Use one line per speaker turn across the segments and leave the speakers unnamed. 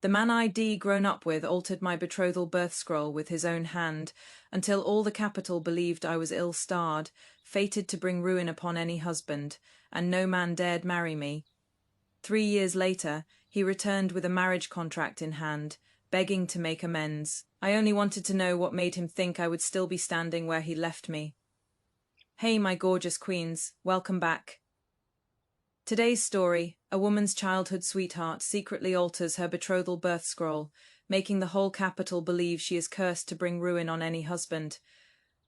The man I'd grown up with altered my betrothal birth scroll with his own hand, until all the capital believed I was ill-starred, fated to bring ruin upon any husband, and no man dared marry me. 3 years later, he returned with a marriage contract in hand, begging to make amends. I only wanted to know what made him think I would still be standing where he left me. Hey, my gorgeous queens, welcome back. Today's story, a woman's childhood sweetheart secretly alters her betrothal birth scroll, making the whole capital believe she is cursed to bring ruin on any husband.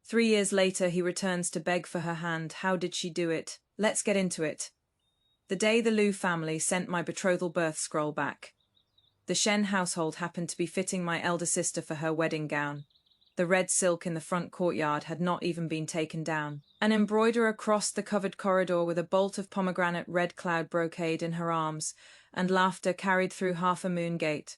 3 years later, he returns to beg for her hand. How did she do it? Let's get into it. The day the Liu family sent my betrothal birth scroll back. The Shen household happened to be fitting my elder sister for her wedding gown. The red silk in the front courtyard had not even been taken down. An embroiderer crossed the covered corridor with a bolt of pomegranate red cloud brocade in her arms, and laughter carried through half a moon gate.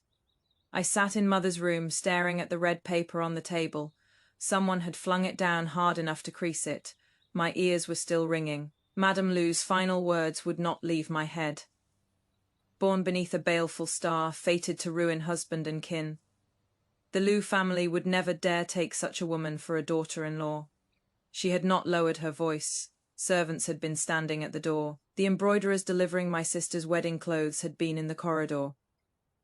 I sat in Mother's room, staring at the red paper on the table. Someone had flung it down hard enough to crease it. My ears were still ringing. Madame Lu's final words would not leave my head. Born beneath a baleful star, fated to ruin husband and kin. The Liu family would never dare take such a woman for a daughter-in-law. She had not lowered her voice. Servants had been standing at the door. The embroiderers delivering my sister's wedding clothes had been in the corridor.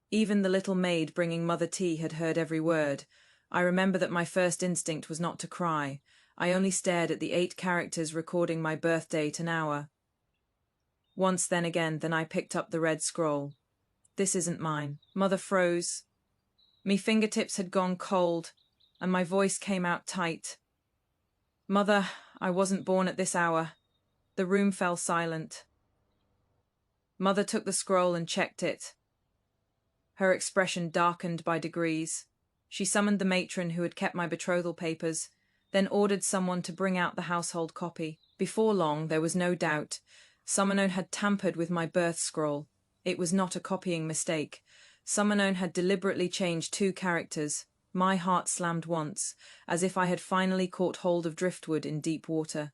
Even the little maid bringing Mother tea had heard every word. I remember that my first instinct was not to cry. I only stared at the 8 characters recording my birth date and hour. Once, then again, then I picked up the red scroll. This isn't mine. Mother froze. Me fingertips had gone cold, and my voice came out tight. Mother, I wasn't born at this hour. The room fell silent. Mother took the scroll and checked it. Her expression darkened by degrees. She summoned the matron who had kept my betrothal papers, then ordered someone to bring out the household copy. Before long, there was no doubt. Someone had tampered with my birth scroll. It was not a copying mistake. Someone had deliberately changed 2 characters. My heart slammed once, as if I had finally caught hold of driftwood in deep water.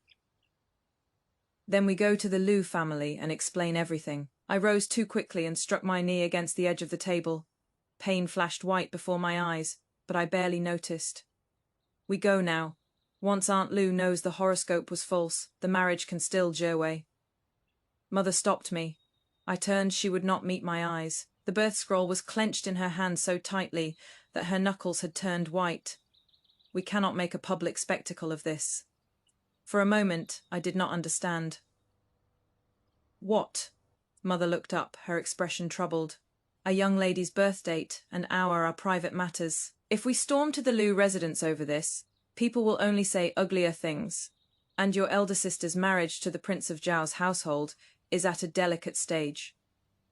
Then we go to the Liu family and explain everything. I rose too quickly and struck my knee against the edge of the table. Pain flashed white before my eyes, but I barely noticed. We go now. Once Aunt Liu knows the horoscope was false, the marriage can still Zhiwei. Mother stopped me. I turned, she would not meet my eyes. The birth scroll was clenched in her hand so tightly that her knuckles had turned white. We cannot make a public spectacle of this. For a moment, I did not understand. What? Mother looked up, her expression troubled. A young lady's birth date and hour are private matters. If we storm to the Liu residence over this, people will only say uglier things. And your elder sister's marriage to the Prince of Zhao's household is at a delicate stage.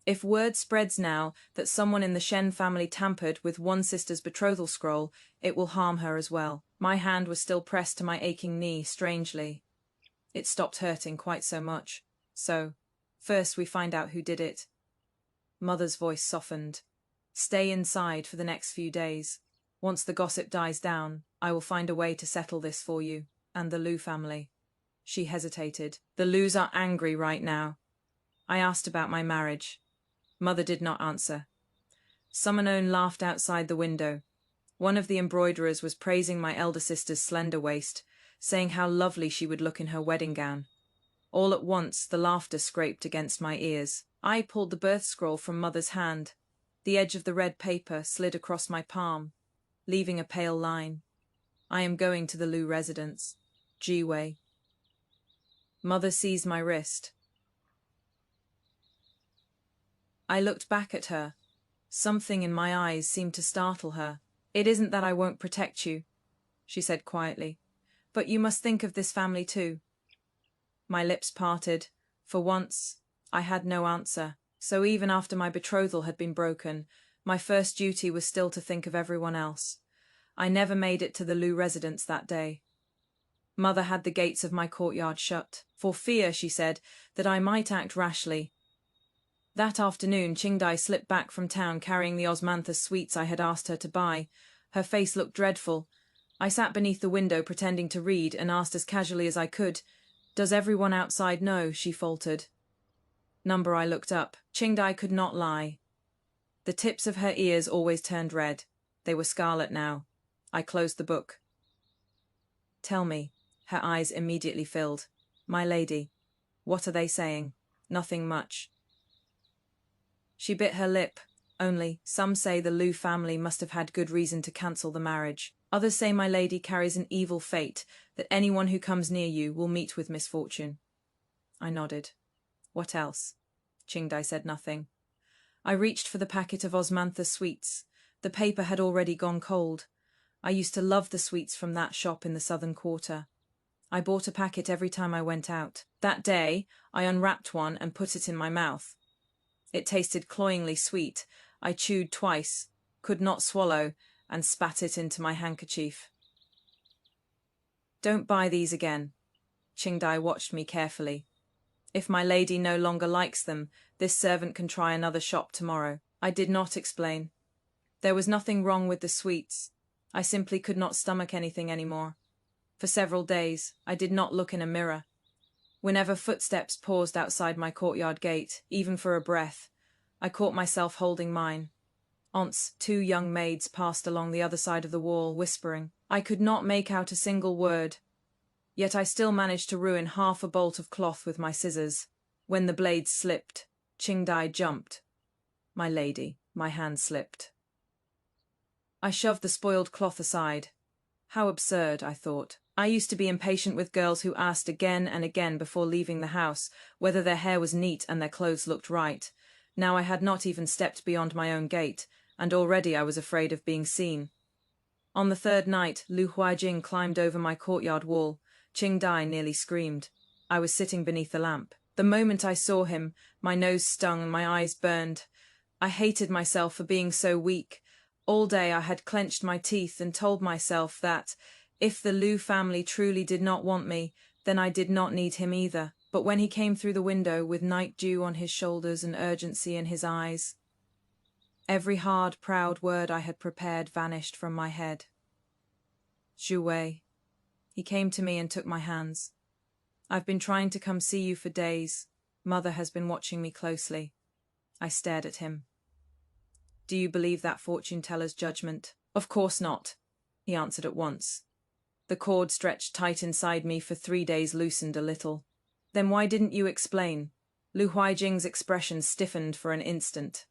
If word spreads now that someone in the Shen family tampered with one sister's betrothal scroll, it will harm her as well. My hand was still pressed to my aching knee, strangely. It stopped hurting quite so much. So, first we find out who did it. Mother's voice softened. Stay inside for the next few days. Once the gossip dies down, I will find a way to settle this for you, and the Liu family. She hesitated. The Lius are angry right now. I asked about my marriage. Mother did not answer. Someone laughed outside the window. One of the embroiderers was praising my elder sister's slender waist, saying how lovely she would look in her wedding gown. All at once, the laughter scraped against my ears. I pulled the birth scroll from Mother's hand. The edge of the red paper slid across my palm, leaving a pale line. I am going to the Liu residence. Zhiwei. Mother seized my wrist. I looked back at her. Something in my eyes seemed to startle her. It isn't that I won't protect you, she said quietly, but you must think of this family too. My lips parted. For once, I had no answer. So even after my betrothal had been broken, my first duty was still to think of everyone else. I never made it to the Liu residence that day. Mother had the gates of my courtyard shut, for fear, she said, that I might act rashly. That afternoon, Qingdai slipped back from town carrying the osmanthus sweets I had asked her to buy. Her face looked dreadful. I sat beneath the window pretending to read and asked as casually as I could, "Does everyone outside know?" She faltered. Number I looked up. Qingdai could not lie. The tips of her ears always turned red. They were scarlet now. I closed the book. Tell me. Her eyes immediately filled. My lady. What are they saying? Nothing much. She bit her lip. Only, some say the Liu family must have had good reason to cancel the marriage. Others say my lady carries an evil fate, that anyone who comes near you will meet with misfortune. I nodded. What else? Qingdai said nothing. I reached for the packet of Osmantha sweets. The paper had already gone cold. I used to love the sweets from that shop in the southern quarter. I bought a packet every time I went out. That day, I unwrapped one and put it in my mouth. It tasted cloyingly sweet. I chewed twice, could not swallow, and spat it into my handkerchief. Don't buy these again. Qingdai watched me carefully. If my lady no longer likes them, this servant can try another shop tomorrow. I did not explain. There was nothing wrong with the sweets. I simply could not stomach anything anymore. For several days, I did not look in a mirror. Whenever footsteps paused outside my courtyard gate, even for a breath, I caught myself holding mine. Aunts, 2 young maids passed along the other side of the wall, whispering. I could not make out a single word. Yet I still managed to ruin half a bolt of cloth with my scissors. When the blades slipped, Qingdai jumped. My lady, my hand slipped. I shoved the spoiled cloth aside. How absurd, I thought. I used to be impatient with girls who asked again and again before leaving the house whether their hair was neat and their clothes looked right. Now I had not even stepped beyond my own gate, and already I was afraid of being seen. On the 3rd night, Lu Huaijing climbed over my courtyard wall. Qingdai nearly screamed. I was sitting beneath the lamp. The moment I saw him, my nose stung and my eyes burned. I hated myself for being so weak. All day I had clenched my teeth and told myself that, if the Liu family truly did not want me, then I did not need him either. But when he came through the window with night dew on his shoulders and urgency in his eyes, every hard, proud word I had prepared vanished from my head. Zhiwei. He came to me and took my hands. I've been trying to come see you for days. Mother has been watching me closely. I stared at him. Do you believe that fortune-teller's judgment? Of course not, he answered at once. The cord stretched tight inside me for 3 days loosened a little. Then why didn't you explain? Lu Huaijing's expression stiffened for an instant.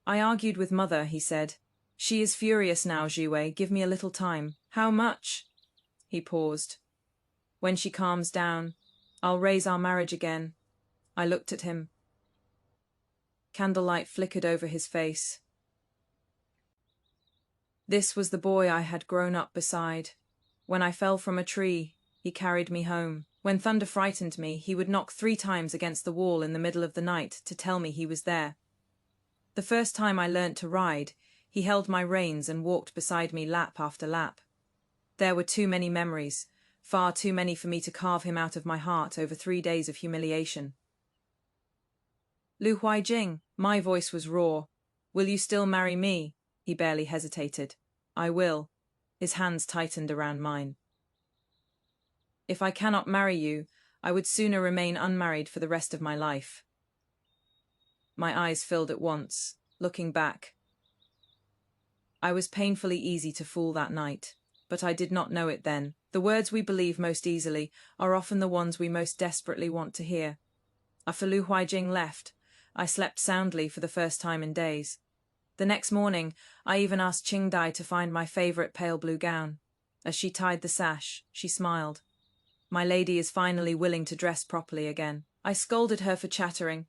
I argued with Mother, he said. She is furious now, Zhiwei. Give me a little time. How much? He paused. When she calms down, I'll raise our marriage again. I looked at him. Candlelight flickered over his face. This was the boy I had grown up beside. When I fell from a tree, he carried me home. When thunder frightened me, he would knock 3 times against the wall in the middle of the night to tell me he was there. The first time I learnt to ride, he held my reins and walked beside me lap after lap. There were too many memories, far too many for me to carve him out of my heart over 3 days of humiliation. Lu Huaijing, my voice was raw. Will you still marry me? He barely hesitated. I will. His hands tightened around mine. If I cannot marry you, I would sooner remain unmarried for the rest of my life. My eyes filled at once, looking back. I was painfully easy to fool that night, but I did not know it then. The words we believe most easily are often the ones we most desperately want to hear. After Lu Huaijing left, I slept soundly for the first time in days. The next morning, I even asked Qingdai to find my favorite pale blue gown. As she tied the sash, she smiled. My lady is finally willing to dress properly again. I scolded her for chattering,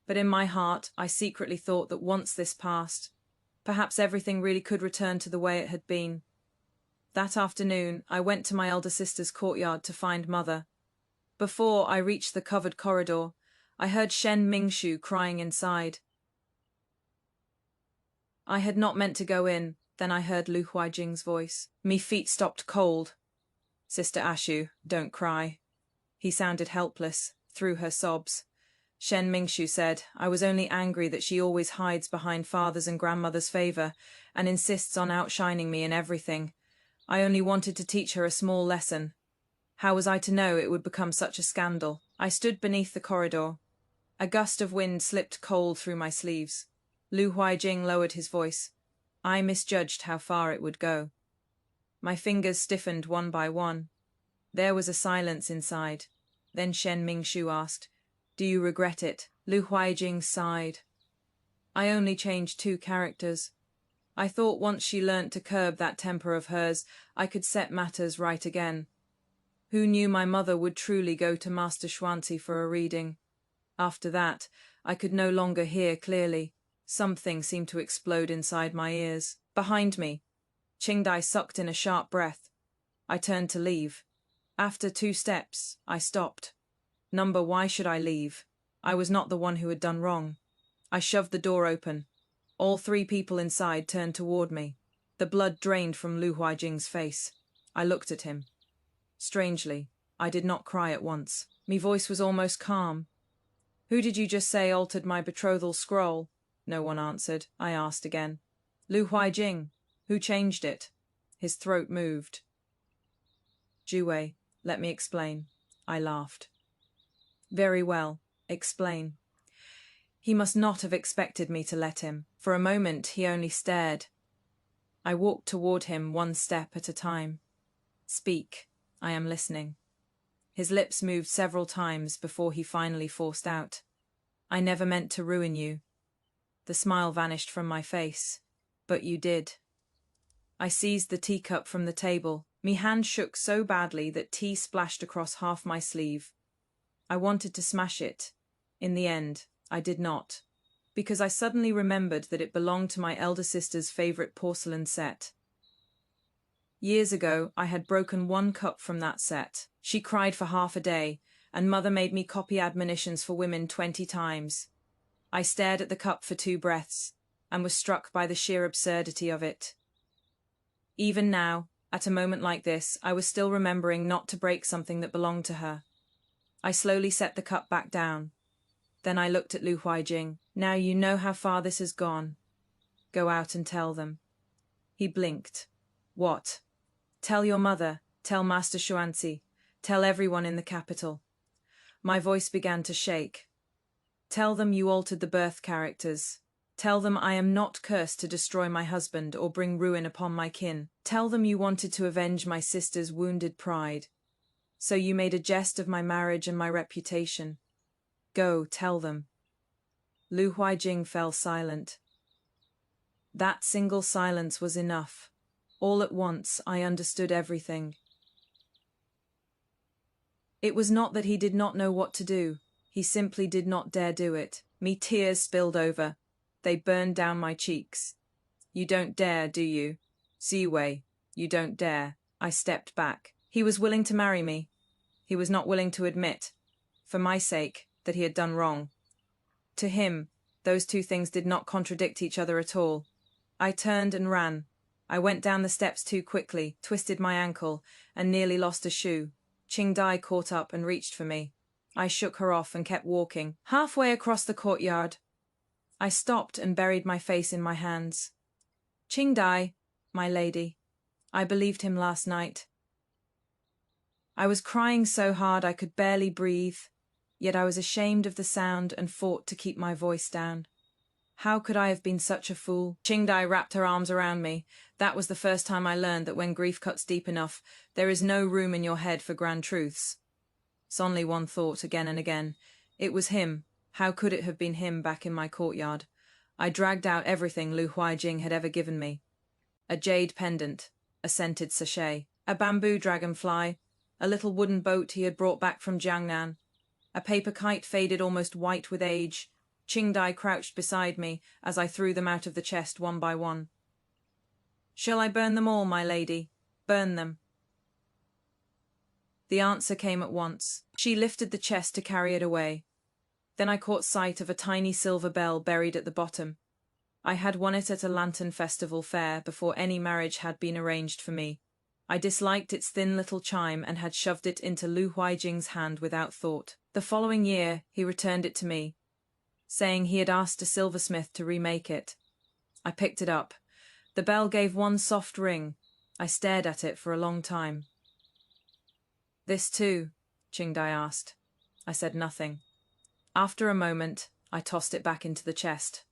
but in my heart I secretly thought that once this passed, perhaps everything really could return to the way it had been. That afternoon, I went to my elder sister's courtyard to find Mother. Before I reached the covered corridor, I heard Shen Mingshu crying inside. I had not meant to go in, then I heard Lu Huaijing's voice. Me feet stopped cold. Sister Ashu, don't cry. He sounded helpless, through her sobs. Shen Mingshu said, I was only angry that she always hides behind father's and grandmother's favor and insists on outshining me in everything. I only wanted to teach her a small lesson. How was I to know it would become such a scandal? I stood beneath the corridor. A gust of wind slipped cold through my sleeves. Lu Huaijing lowered his voice. I misjudged how far it would go. My fingers stiffened one by one. There was a silence inside. Then Shen Mingshu asked, Do you regret it? Lu Huaijing sighed. I only changed 2 characters. I thought once she learnt to curb that temper of hers, I could set matters right again. Who knew my mother would truly go to Master Xuanzi for a reading? After that, I could no longer hear clearly. Something seemed to explode inside my ears. Behind me, Qingdai sucked in a sharp breath. I turned to leave. After 2 steps, I stopped. Why should I leave? I was not the one who had done wrong. I shoved the door open. All 3 people inside turned toward me. The blood drained from Lu Huaijing's face. I looked at him. Strangely, I did not cry at once. My voice was almost calm. Who did you just say altered my betrothal scroll? No one answered. I asked again. Lu Huaijing. Who changed it? His throat moved. Zhiwei, let me explain. I laughed. Very well, explain. He must not have expected me to let him. For a moment he only stared. I walked toward him 1 step at a time. Speak, I am listening. His lips moved several times before he finally forced out. I never meant to ruin you. The smile vanished from my face. But you did. I seized the teacup from the table. Me hand shook so badly that tea splashed across half my sleeve. I wanted to smash it. In the end, I did not, because I suddenly remembered that it belonged to my elder sister's favorite porcelain set. Years ago, I had broken 1 cup from that set. She cried for half a day, and Mother made me copy admonitions for women 20 times. I stared at the cup for 2 breaths, and was struck by the sheer absurdity of it. Even now, at a moment like this, I was still remembering not to break something that belonged to her. I slowly set the cup back down. Then I looked at Lu Huaijing. Now you know how far this has gone. Go out and tell them. He blinked. What? Tell your mother. Tell Master Xuanzi. Tell everyone in the capital. My voice began to shake. Tell them you altered the birth characters. Tell them I am not cursed to destroy my husband or bring ruin upon my kin. Tell them you wanted to avenge my sister's wounded pride. So you made a jest of my marriage and my reputation. Go, tell them. Lu Huaijing fell silent. That single silence was enough. All at once, I understood everything. It was not that he did not know what to do. He simply did not dare do it. Me tears spilled over. They burned down my cheeks. You don't dare, do you? Zhiwei, you don't dare. I stepped back. He was willing to marry me. He was not willing to admit, for my sake, that he had done wrong. To him, those 2 things did not contradict each other at all. I turned and ran. I went down the steps too quickly, twisted my ankle, and nearly lost a shoe. Qingdai caught up and reached for me. I shook her off and kept walking. Halfway across the courtyard, I stopped and buried my face in my hands. Qingdai, my lady, I believed him last night. I was crying so hard I could barely breathe, yet I was ashamed of the sound and fought to keep my voice down. How could I have been such a fool? Qingdai wrapped her arms around me. That was the first time I learned that when grief cuts deep enough, there is no room in your head for grand truths. Sonli Wan thought again and again. It was him. How could it have been him back in my courtyard? I dragged out everything Lu Huaijing had ever given me. A jade pendant, a scented sachet, a bamboo dragonfly, a little wooden boat he had brought back from Jiangnan, a paper kite faded almost white with age. Qingdai crouched beside me as I threw them out of the chest 1 by 1. Shall I burn them all, my lady? Burn them. The answer came at once. She lifted the chest to carry it away. Then I caught sight of a tiny silver bell buried at the bottom. I had won it at a lantern festival fair before any marriage had been arranged for me. I disliked its thin little chime and had shoved it into Lu Huaijing's hand without thought. The following year, he returned it to me, saying he had asked a silversmith to remake it. I picked it up. The bell gave 1 soft ring. I stared at it for a long time. This too? Qingdai asked. I said nothing. After a moment, I tossed it back into the chest.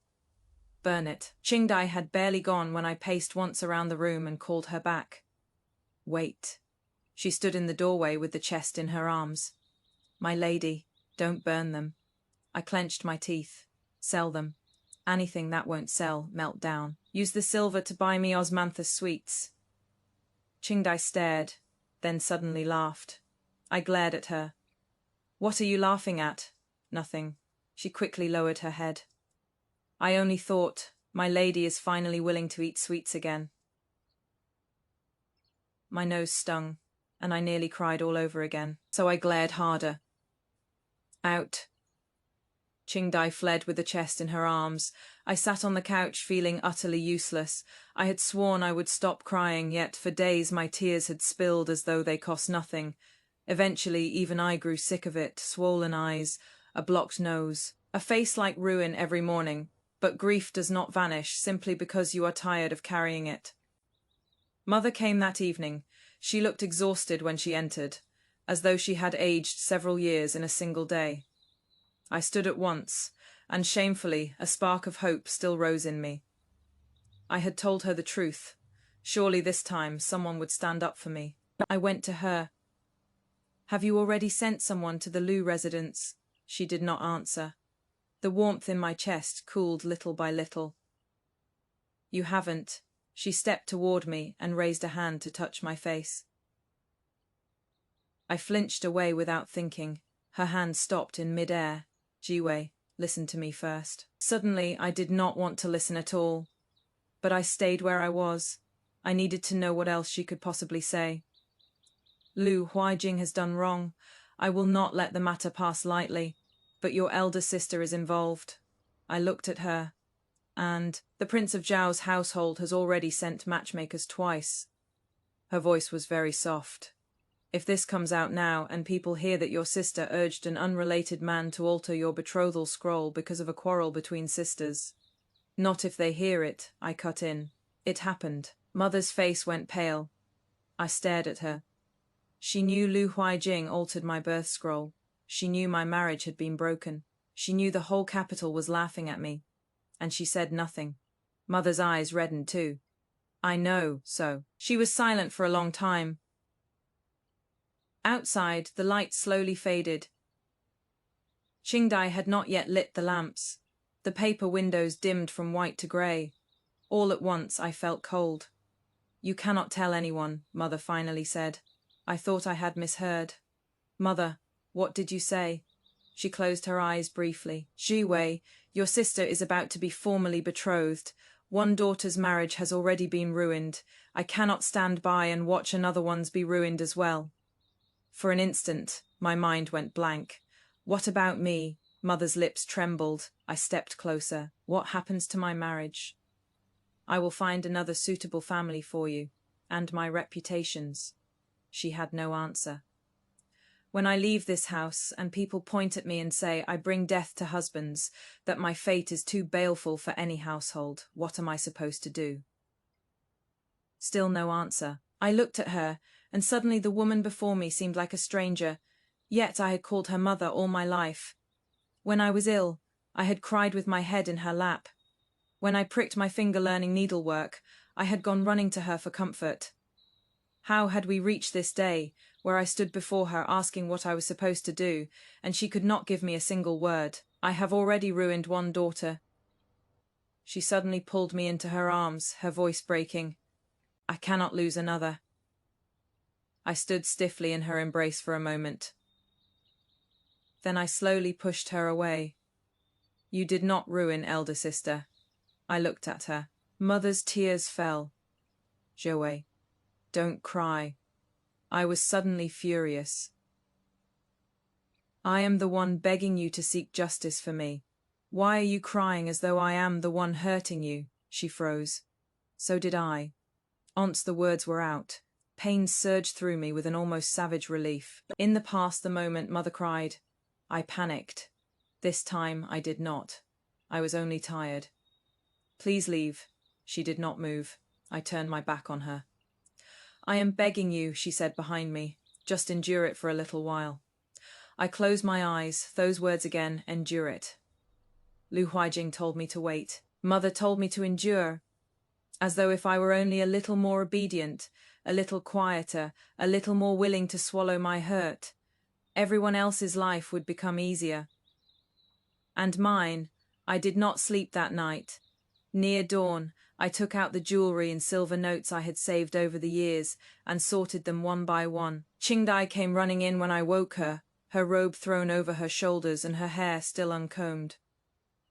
Burn it. Qingdai had barely gone when I paced once around the room and called her back. Wait. She stood in the doorway with the chest in her arms. My lady, don't burn them. I clenched my teeth. Sell them. Anything that won't sell, melt down. Use the silver to buy me osmanthus sweets. Qingdai stared, then suddenly laughed. I glared at her. What are you laughing at? Nothing. She quickly lowered her head. I only thought, my lady is finally willing to eat sweets again. My nose stung, and I nearly cried all over again, so I glared harder. Out. Qingdai fled with the chest in her arms. I sat on the couch feeling utterly useless. I had sworn I would stop crying, yet for days my tears had spilled as though they cost nothing. Eventually, even I grew sick of it, swollen eyes, a blocked nose, a face like ruin every morning. But grief does not vanish simply because you are tired of carrying it. Mother came that evening. She looked exhausted when she entered, as though she had aged several years in a single day. I stood at once, and shamefully, a spark of hope still rose in me. I had told her the truth. Surely this time someone would stand up for me. I went to her. Have you already sent someone to the Lu residence? She did not answer. The warmth in my chest cooled little by little. You haven't. She stepped toward me and raised a hand to touch my face. I flinched away without thinking. Her hand stopped in mid-air. Zhiwei, listen to me first. Suddenly, I did not want to listen at all. But I stayed where I was. I needed to know what else she could possibly say. Lu, Huaijing has done wrong. I will not let the matter pass lightly. But your elder sister is involved. I looked at her. And the Prince of Zhao's household has already sent matchmakers twice. Her voice was very soft. If this comes out now and people hear that your sister urged an unrelated man to alter your betrothal scroll because of a quarrel between sisters. Not if they hear it, I cut in. It happened. Mother's face went pale. I stared at her. She knew Lu Huaijing altered my birth scroll. She knew my marriage had been broken. She knew the whole capital was laughing at me. And she said nothing. Mother's eyes reddened too. I know, so. She was silent for a long time. Outside, the light slowly faded. Qingdai had not yet lit the lamps. The paper windows dimmed from white to grey. All at once, I felt cold. You cannot tell anyone, Mother finally said. I thought I had misheard. Mother, what did you say? She closed her eyes briefly. Zhiwei, your sister is about to be formally betrothed. One daughter's marriage has already been ruined. I cannot stand by and watch another one's be ruined as well. For an instant, my mind went blank. What about me? Mother's lips trembled. I stepped closer. What happens to my marriage? I will find another suitable family for you. And my reputations. She had no answer. When I leave this house and people point at me and say I bring death to husbands, that my fate is too baleful for any household, what am I supposed to do? Still no answer. I looked at her, and suddenly the woman before me seemed like a stranger, yet I had called her mother all my life. When I was ill, I had cried with my head in her lap. When I pricked my finger learning needlework, I had gone running to her for comfort. How had we reached this day, where I stood before her asking what I was supposed to do, and she could not give me a single word? I have already ruined one daughter. She suddenly pulled me into her arms, her voice breaking. I cannot lose another. I stood stiffly in her embrace for a moment. Then I slowly pushed her away. You did not ruin elder sister. I looked at her. Mother's tears fell. Zhiwei, don't cry. I was suddenly furious. I am the one begging you to seek justice for me. Why are you crying as though I am the one hurting you? She froze. So did I. Once the words were out, pain surged through me with an almost savage relief. In the past, the moment Mother cried, I panicked. This time I did not. I was only tired. Please leave. She did not move. I turned my back on her. I am begging you, she said behind me. Just endure it for a little while. I closed my eyes, those words again, endure it. Lu Huaijing told me to wait. Mother told me to endure, as though if I were only a little more obedient, a little quieter, a little more willing to swallow my hurt, everyone else's life would become easier. And mine. I did not sleep that night. Near dawn, I took out the jewelry and silver notes I had saved over the years and sorted them one by one. Qingdai came running in when I woke her, her robe thrown over her shoulders and her hair still uncombed.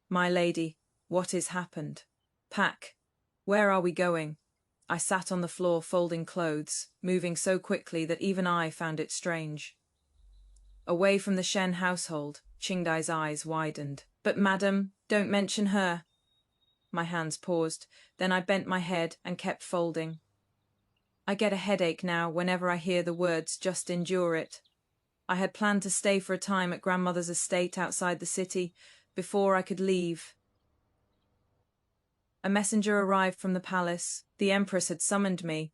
My lady, what has happened? Pack. Where are we going? I sat on the floor folding clothes, moving so quickly that even I found it strange. Away from the Shen household, Qingdai's eyes widened. But madam, don't mention her. My hands paused, then I bent my head and kept folding. I get a headache now whenever I hear the words "just endure it." I had planned to stay for a time at grandmother's estate outside the city before I could leave. A messenger arrived from the palace. The Empress had summoned me.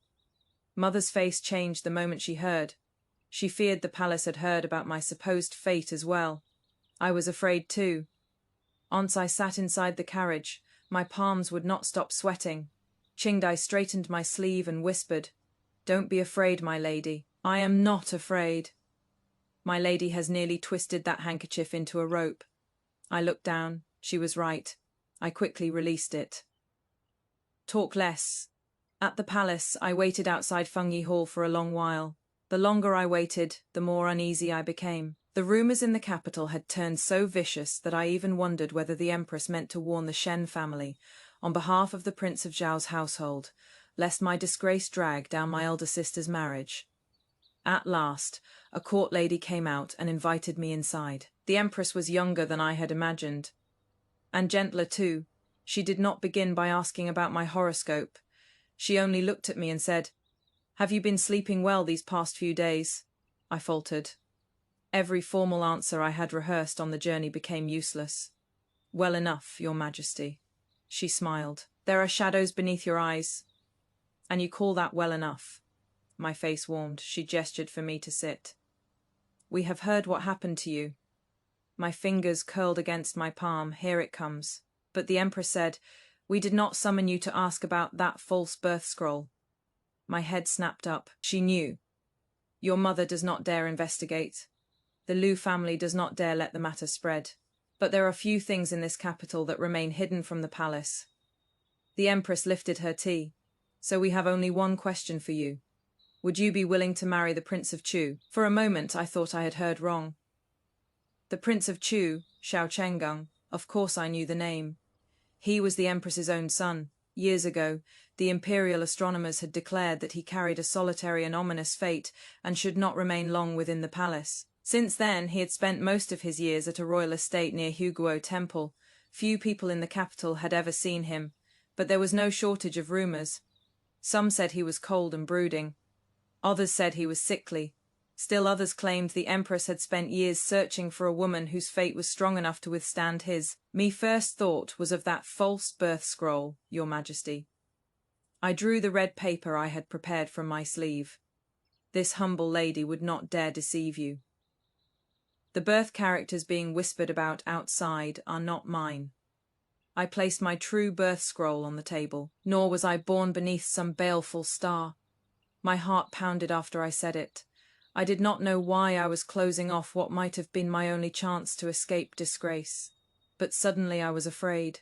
Mother's face changed the moment she heard. She feared the palace had heard about my supposed fate as well. I was afraid too. Once I sat inside the carriage, my palms would not stop sweating. Qingdai straightened my sleeve and whispered, "Don't be afraid, my lady. I am not afraid." My lady has nearly twisted that handkerchief into a rope. I looked down. She was right. I quickly released it. Talk less. At the palace, I waited outside Fengyi Hall for a long while. The longer I waited, the more uneasy I became. The rumors in the capital had turned so vicious that I even wondered whether the Empress meant to warn the Shen family, on behalf of the Prince of Zhao's household, lest my disgrace drag down my elder sister's marriage. At last, a court lady came out and invited me inside. The Empress was younger than I had imagined, and gentler too. She did not begin by asking about my horoscope. She only looked at me and said, "Have you been sleeping well these past few days?" I faltered. Every formal answer I had rehearsed on the journey became useless. "Well enough, Your Majesty." She smiled. "There are shadows beneath your eyes." "And you call that well enough?" My face warmed. She gestured for me to sit. "We have heard what happened to you." My fingers curled against my palm. "Here it comes." But the Empress said, "We did not summon you to ask about that false birth scroll." My head snapped up. She knew. "Your mother does not dare investigate. The Liu family does not dare let the matter spread. But there are few things in this capital that remain hidden from the palace." The Empress lifted her tea. "So we have only one question for you. Would you be willing to marry the Prince of Chu?" For a moment I thought I had heard wrong. The Prince of Chu, Xiao Chenggang, of course I knew the name. He was the Empress's own son. Years ago, the imperial astronomers had declared that he carried a solitary and ominous fate and should not remain long within the palace. Since then, he had spent most of his years at a royal estate near Huguo Temple. Few people in the capital had ever seen him, but there was no shortage of rumors. Some said he was cold and brooding. Others said he was sickly. Still others claimed the Empress had spent years searching for a woman whose fate was strong enough to withstand his. My first thought was of that false birth scroll, Your Majesty. I drew the red paper I had prepared from my sleeve. This humble lady would not dare deceive you. The birth characters being whispered about outside are not mine. I placed my true birth scroll on the table, nor was I born beneath some baleful star. My heart pounded after I said it. I did not know why I was closing off what might have been my only chance to escape disgrace. But suddenly I was afraid.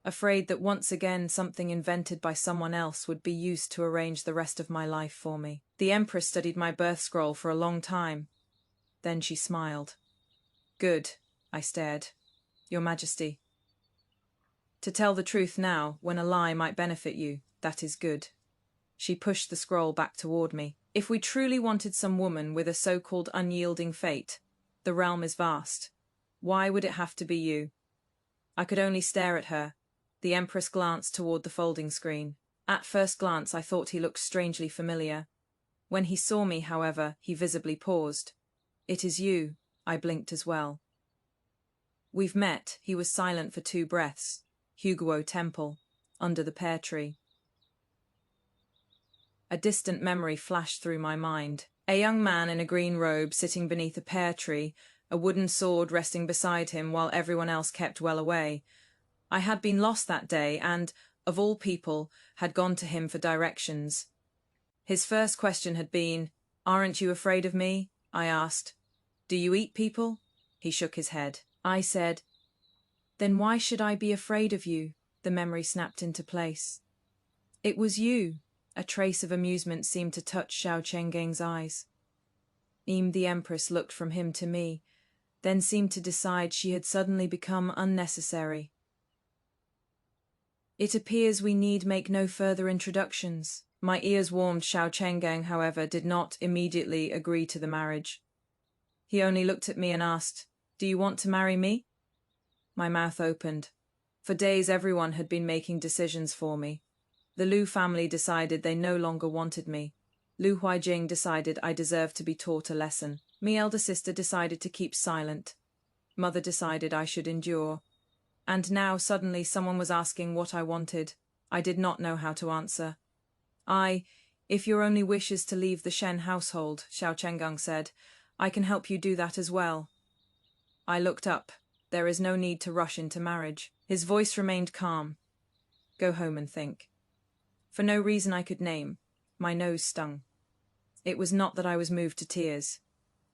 Afraid that once again something invented by someone else would be used to arrange the rest of my life for me. The Empress studied my birth scroll for a long time. Then she smiled. "Good," I stared. "Your Majesty. To tell the truth now, when a lie might benefit you, that is good." She pushed the scroll back toward me. "If we truly wanted some woman with a so-called unyielding fate, the realm is vast. Why would it have to be you?" I could only stare at her. The Empress glanced toward the folding screen. At first glance I thought he looked strangely familiar. When he saw me, however, he visibly paused. "It is you." I blinked as well. "We've met." He was silent for 2 breaths. "Huguo Temple, under the pear tree." A distant memory flashed through my mind. A young man in a green robe sitting beneath a pear tree, a wooden sword resting beside him while everyone else kept well away. I had been lost that day and, of all people, had gone to him for directions. His first question had been, "Aren't you afraid of me?" I asked. "Do you eat people?" He shook his head. I said, "Then why should I be afraid of you?" The memory snapped into place. "It was you." A trace of amusement seemed to touch Xiao Chenggang's eyes. The Empress looked from him to me, then seemed to decide she had suddenly become unnecessary. "It appears we need make no further introductions." My ears warmed. Xiao Chengang, however, did not immediately agree to the marriage. He only looked at me and asked, "Do you want to marry me?" My mouth opened. For days everyone had been making decisions for me. The Lu family decided they no longer wanted me. Lu Huaijing decided I deserved to be taught a lesson. Me elder sister decided to keep silent. Mother decided I should endure. And now suddenly someone was asking what I wanted. I did not know how to answer. If your only wish is to leave the Shen household," Xiao Chengang said, "I can help you do that as well." I looked up. There is no need to rush into marriage. His voice remained calm. "Go home and think." For no reason I could name, my nose stung. It was not that I was moved to tears.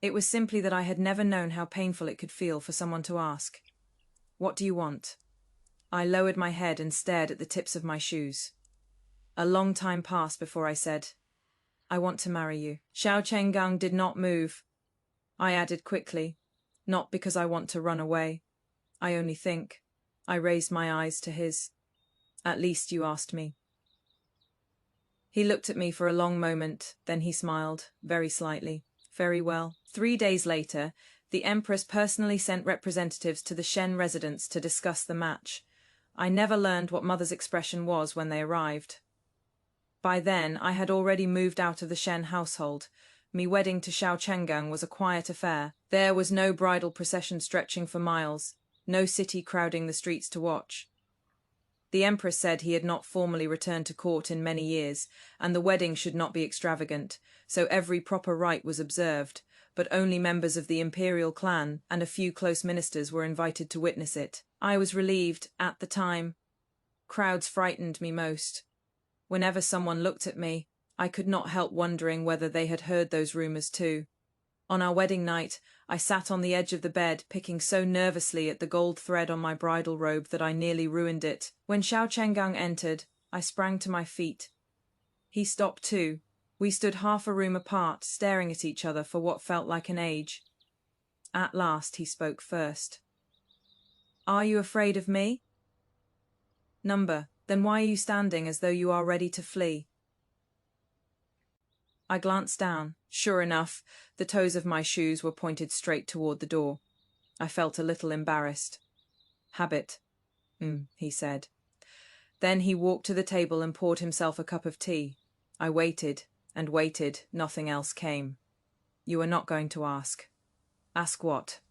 It was simply that I had never known how painful it could feel for someone to ask, "What do you want?" I lowered my head and stared at the tips of my shoes. A long time passed before I said, "I want to marry you." Xiao Chengang did not move. I added quickly, "Not because I want to run away. I only think." I raised my eyes to his. "At least you asked me." He looked at me for a long moment, then he smiled, very slightly. "Very well." 3 days later, the Empress personally sent representatives to the Shen residence to discuss the match. I never learned what Mother's expression was when they arrived. By then, I had already moved out of the Shen household. Me wedding to Xiao Chengang was a quiet affair. There was no bridal procession stretching for miles, no city crowding the streets to watch. The Empress said he had not formally returned to court in many years, and the wedding should not be extravagant, so every proper rite was observed, but only members of the imperial clan and a few close ministers were invited to witness it. I was relieved, at the time. Crowds frightened me most. Whenever someone looked at me, I could not help wondering whether they had heard those rumors too. On our wedding night, I sat on the edge of the bed, picking so nervously at the gold thread on my bridal robe that I nearly ruined it. When Xiao Chengang entered, I sprang to my feet. He stopped too. We stood half a room apart, staring at each other for what felt like an age. At last he spoke first. "Are you afraid of me?" "Number, then why are you standing as though you are ready to flee?" I glanced down. Sure enough, the toes of my shoes were pointed straight toward the door. I felt a little embarrassed. "Habit," he said. Then he walked to the table and poured himself a cup of tea. I waited and waited. Nothing else came. "You are not going to ask." "Ask what?"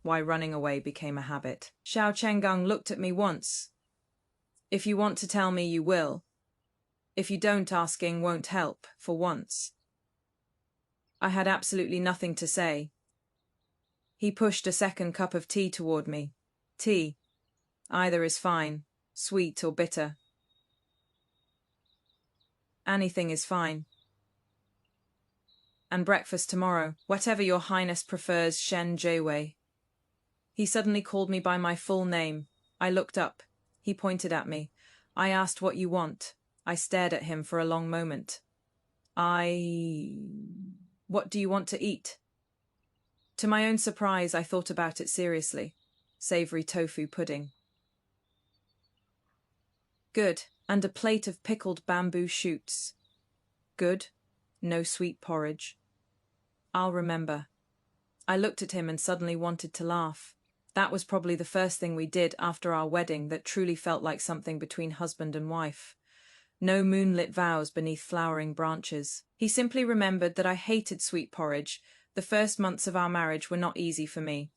"Why running away became a habit." Xiao Chengang looked at me once. "If you want to tell me, you will. If you don't, asking won't help, for once." I had absolutely nothing to say. He pushed a second cup of tea toward me. "Tea. Either is fine, sweet or bitter." "Anything is fine." "And breakfast tomorrow, whatever your highness prefers." Shen Zhiwei. He suddenly called me by my full name. I looked up. He pointed at me. I asked, "What you want?" I stared at him for a long moment. "What do you want to eat?" To my own surprise, I thought about it seriously. Savory tofu pudding. "Good. And a plate of pickled bamboo shoots." "Good. No sweet porridge." "I'll remember." I looked at him and suddenly wanted to laugh. That was probably the first thing we did after our wedding that truly felt like something between husband and wife. No moonlit vows beneath flowering branches. He simply remembered that I hated sweet porridge. The first months of our marriage were not easy for me.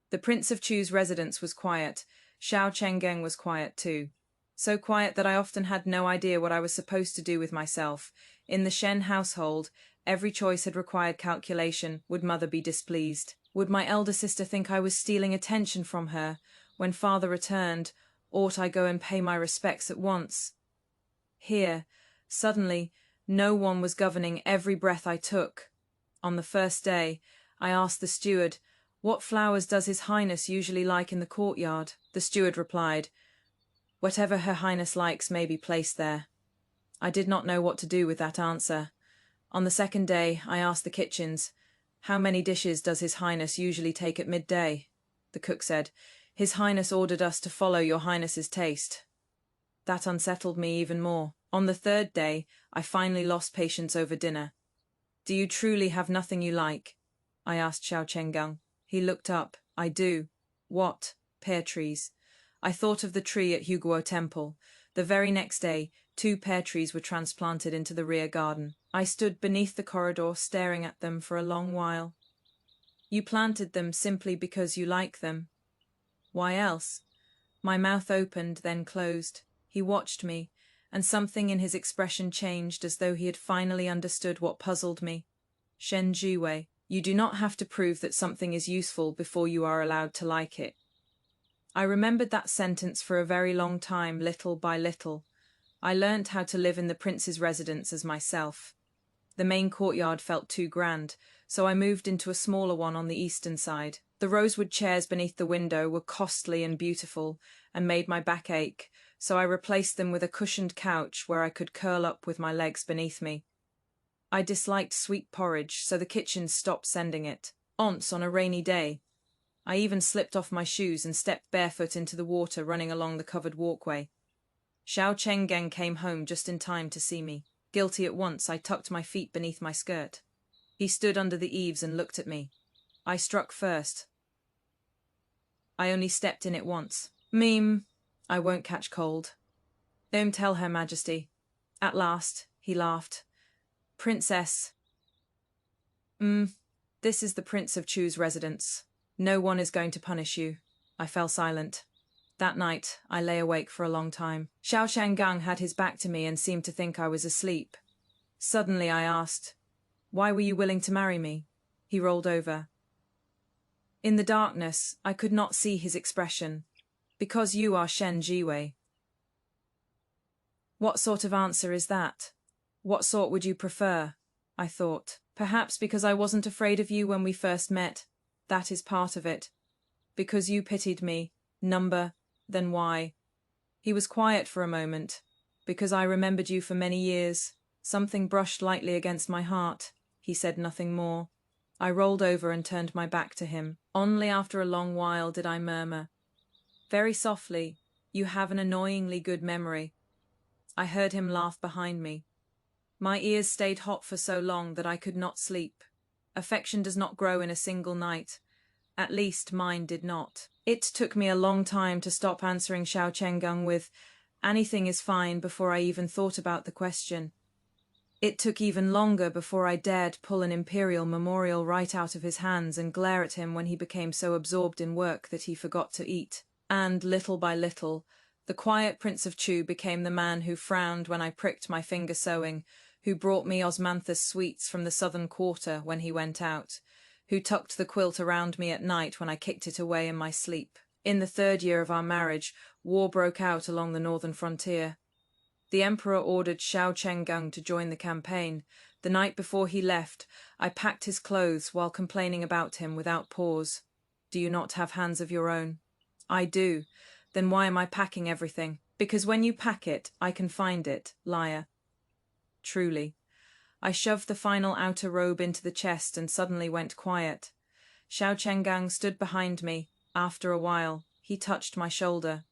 The Prince of Chu's residence was quiet. Xiao Chenggeng was quiet too. So quiet that I often had no idea what I was supposed to do with myself. In the Shen household, every choice had required calculation. Would Mother be displeased? Would my elder sister think I was stealing attention from her when Father returned? Ought I go and pay my respects at once? Here, suddenly, no one was governing every breath I took. On the first day, I asked the steward, "What flowers does His Highness usually like in the courtyard?" The steward replied, "Whatever Her Highness likes may be placed there." I did not know what to do with that answer. On the second day, I asked the kitchens, "How many dishes does His Highness usually take at midday?" The cook said, "His Highness ordered us to follow your Highness's taste." That unsettled me even more. On the third day, I finally lost patience over dinner. "Do you truly have nothing you like?" I asked Xiao Chenggang. He looked up. "I do." "What?" "Pear trees." I thought of the tree at Huguo Temple. The very next day, 2 pear trees were transplanted into the rear garden. I stood beneath the corridor staring at them for a long while. "You planted them simply because you like them." "Why else?" My mouth opened, then closed. He watched me, and something in his expression changed as though he had finally understood what puzzled me. "Shen Zhiwei, you do not have to prove that something is useful before you are allowed to like it." I remembered that sentence for a very long time, little by little. I learnt how to live in the prince's residence as myself. The main courtyard felt too grand, so I moved into a smaller one on the eastern side. The rosewood chairs beneath the window were costly and beautiful, and made my back ache, so I replaced them with a cushioned couch where I could curl up with my legs beneath me. I disliked sweet porridge, so the kitchen stopped sending it. Once on a rainy day, I even slipped off my shoes and stepped barefoot into the water running along the covered walkway. Xiao Chenggang came home just in time to see me. Guilty at once, I tucked my feet beneath my skirt. He stood under the eaves and looked at me. I struck first. I only stepped in it once. I won't catch cold. Tell Her Majesty. At last, he laughed. Princess. This is the Prince of Chu's residence. No one is going to punish you. I fell silent. That night, I lay awake for a long time. Xiao Changgang had his back to me and seemed to think I was asleep. Suddenly I asked, "Why were you willing to marry me?" He rolled over. In the darkness, I could not see his expression. "Because you are Shen Zhiwei." What sort of answer is that? What sort would you prefer? I thought. Perhaps because I wasn't afraid of you when we first met. That is part of it. Because you pitied me. Then why? He was quiet for a moment. Because I remembered you for many years. Something brushed lightly against my heart. He said nothing more. I rolled over and turned my back to him. Only after a long while did I murmur, very softly, "You have an annoyingly good memory." I heard him laugh behind me. My ears stayed hot for so long that I could not sleep. Affection does not grow in a single night. At least mine did not. It took me a long time to stop answering Xiao Chenggang with, "Anything is fine," before I even thought about the question. It took even longer before I dared pull an imperial memorial right out of his hands and glare at him when he became so absorbed in work that he forgot to eat. And, little by little, the quiet Prince of Chu became the man who frowned when I pricked my finger sewing, who brought me osmanthus sweets from the southern quarter when he went out, who tucked the quilt around me at night when I kicked it away in my sleep. In the 3rd year of our marriage, war broke out along the northern frontier. The emperor ordered Xiao Chenggang to join the campaign. The night before he left, I packed his clothes while complaining about him without pause. "Do you not have hands of your own?" "I do." "Then why am I packing everything?" "Because when you pack it, I can find it, liar." Truly. I shoved the final outer robe into the chest and suddenly went quiet. Xiao Chenggang stood behind me. After a while, he touched my shoulder.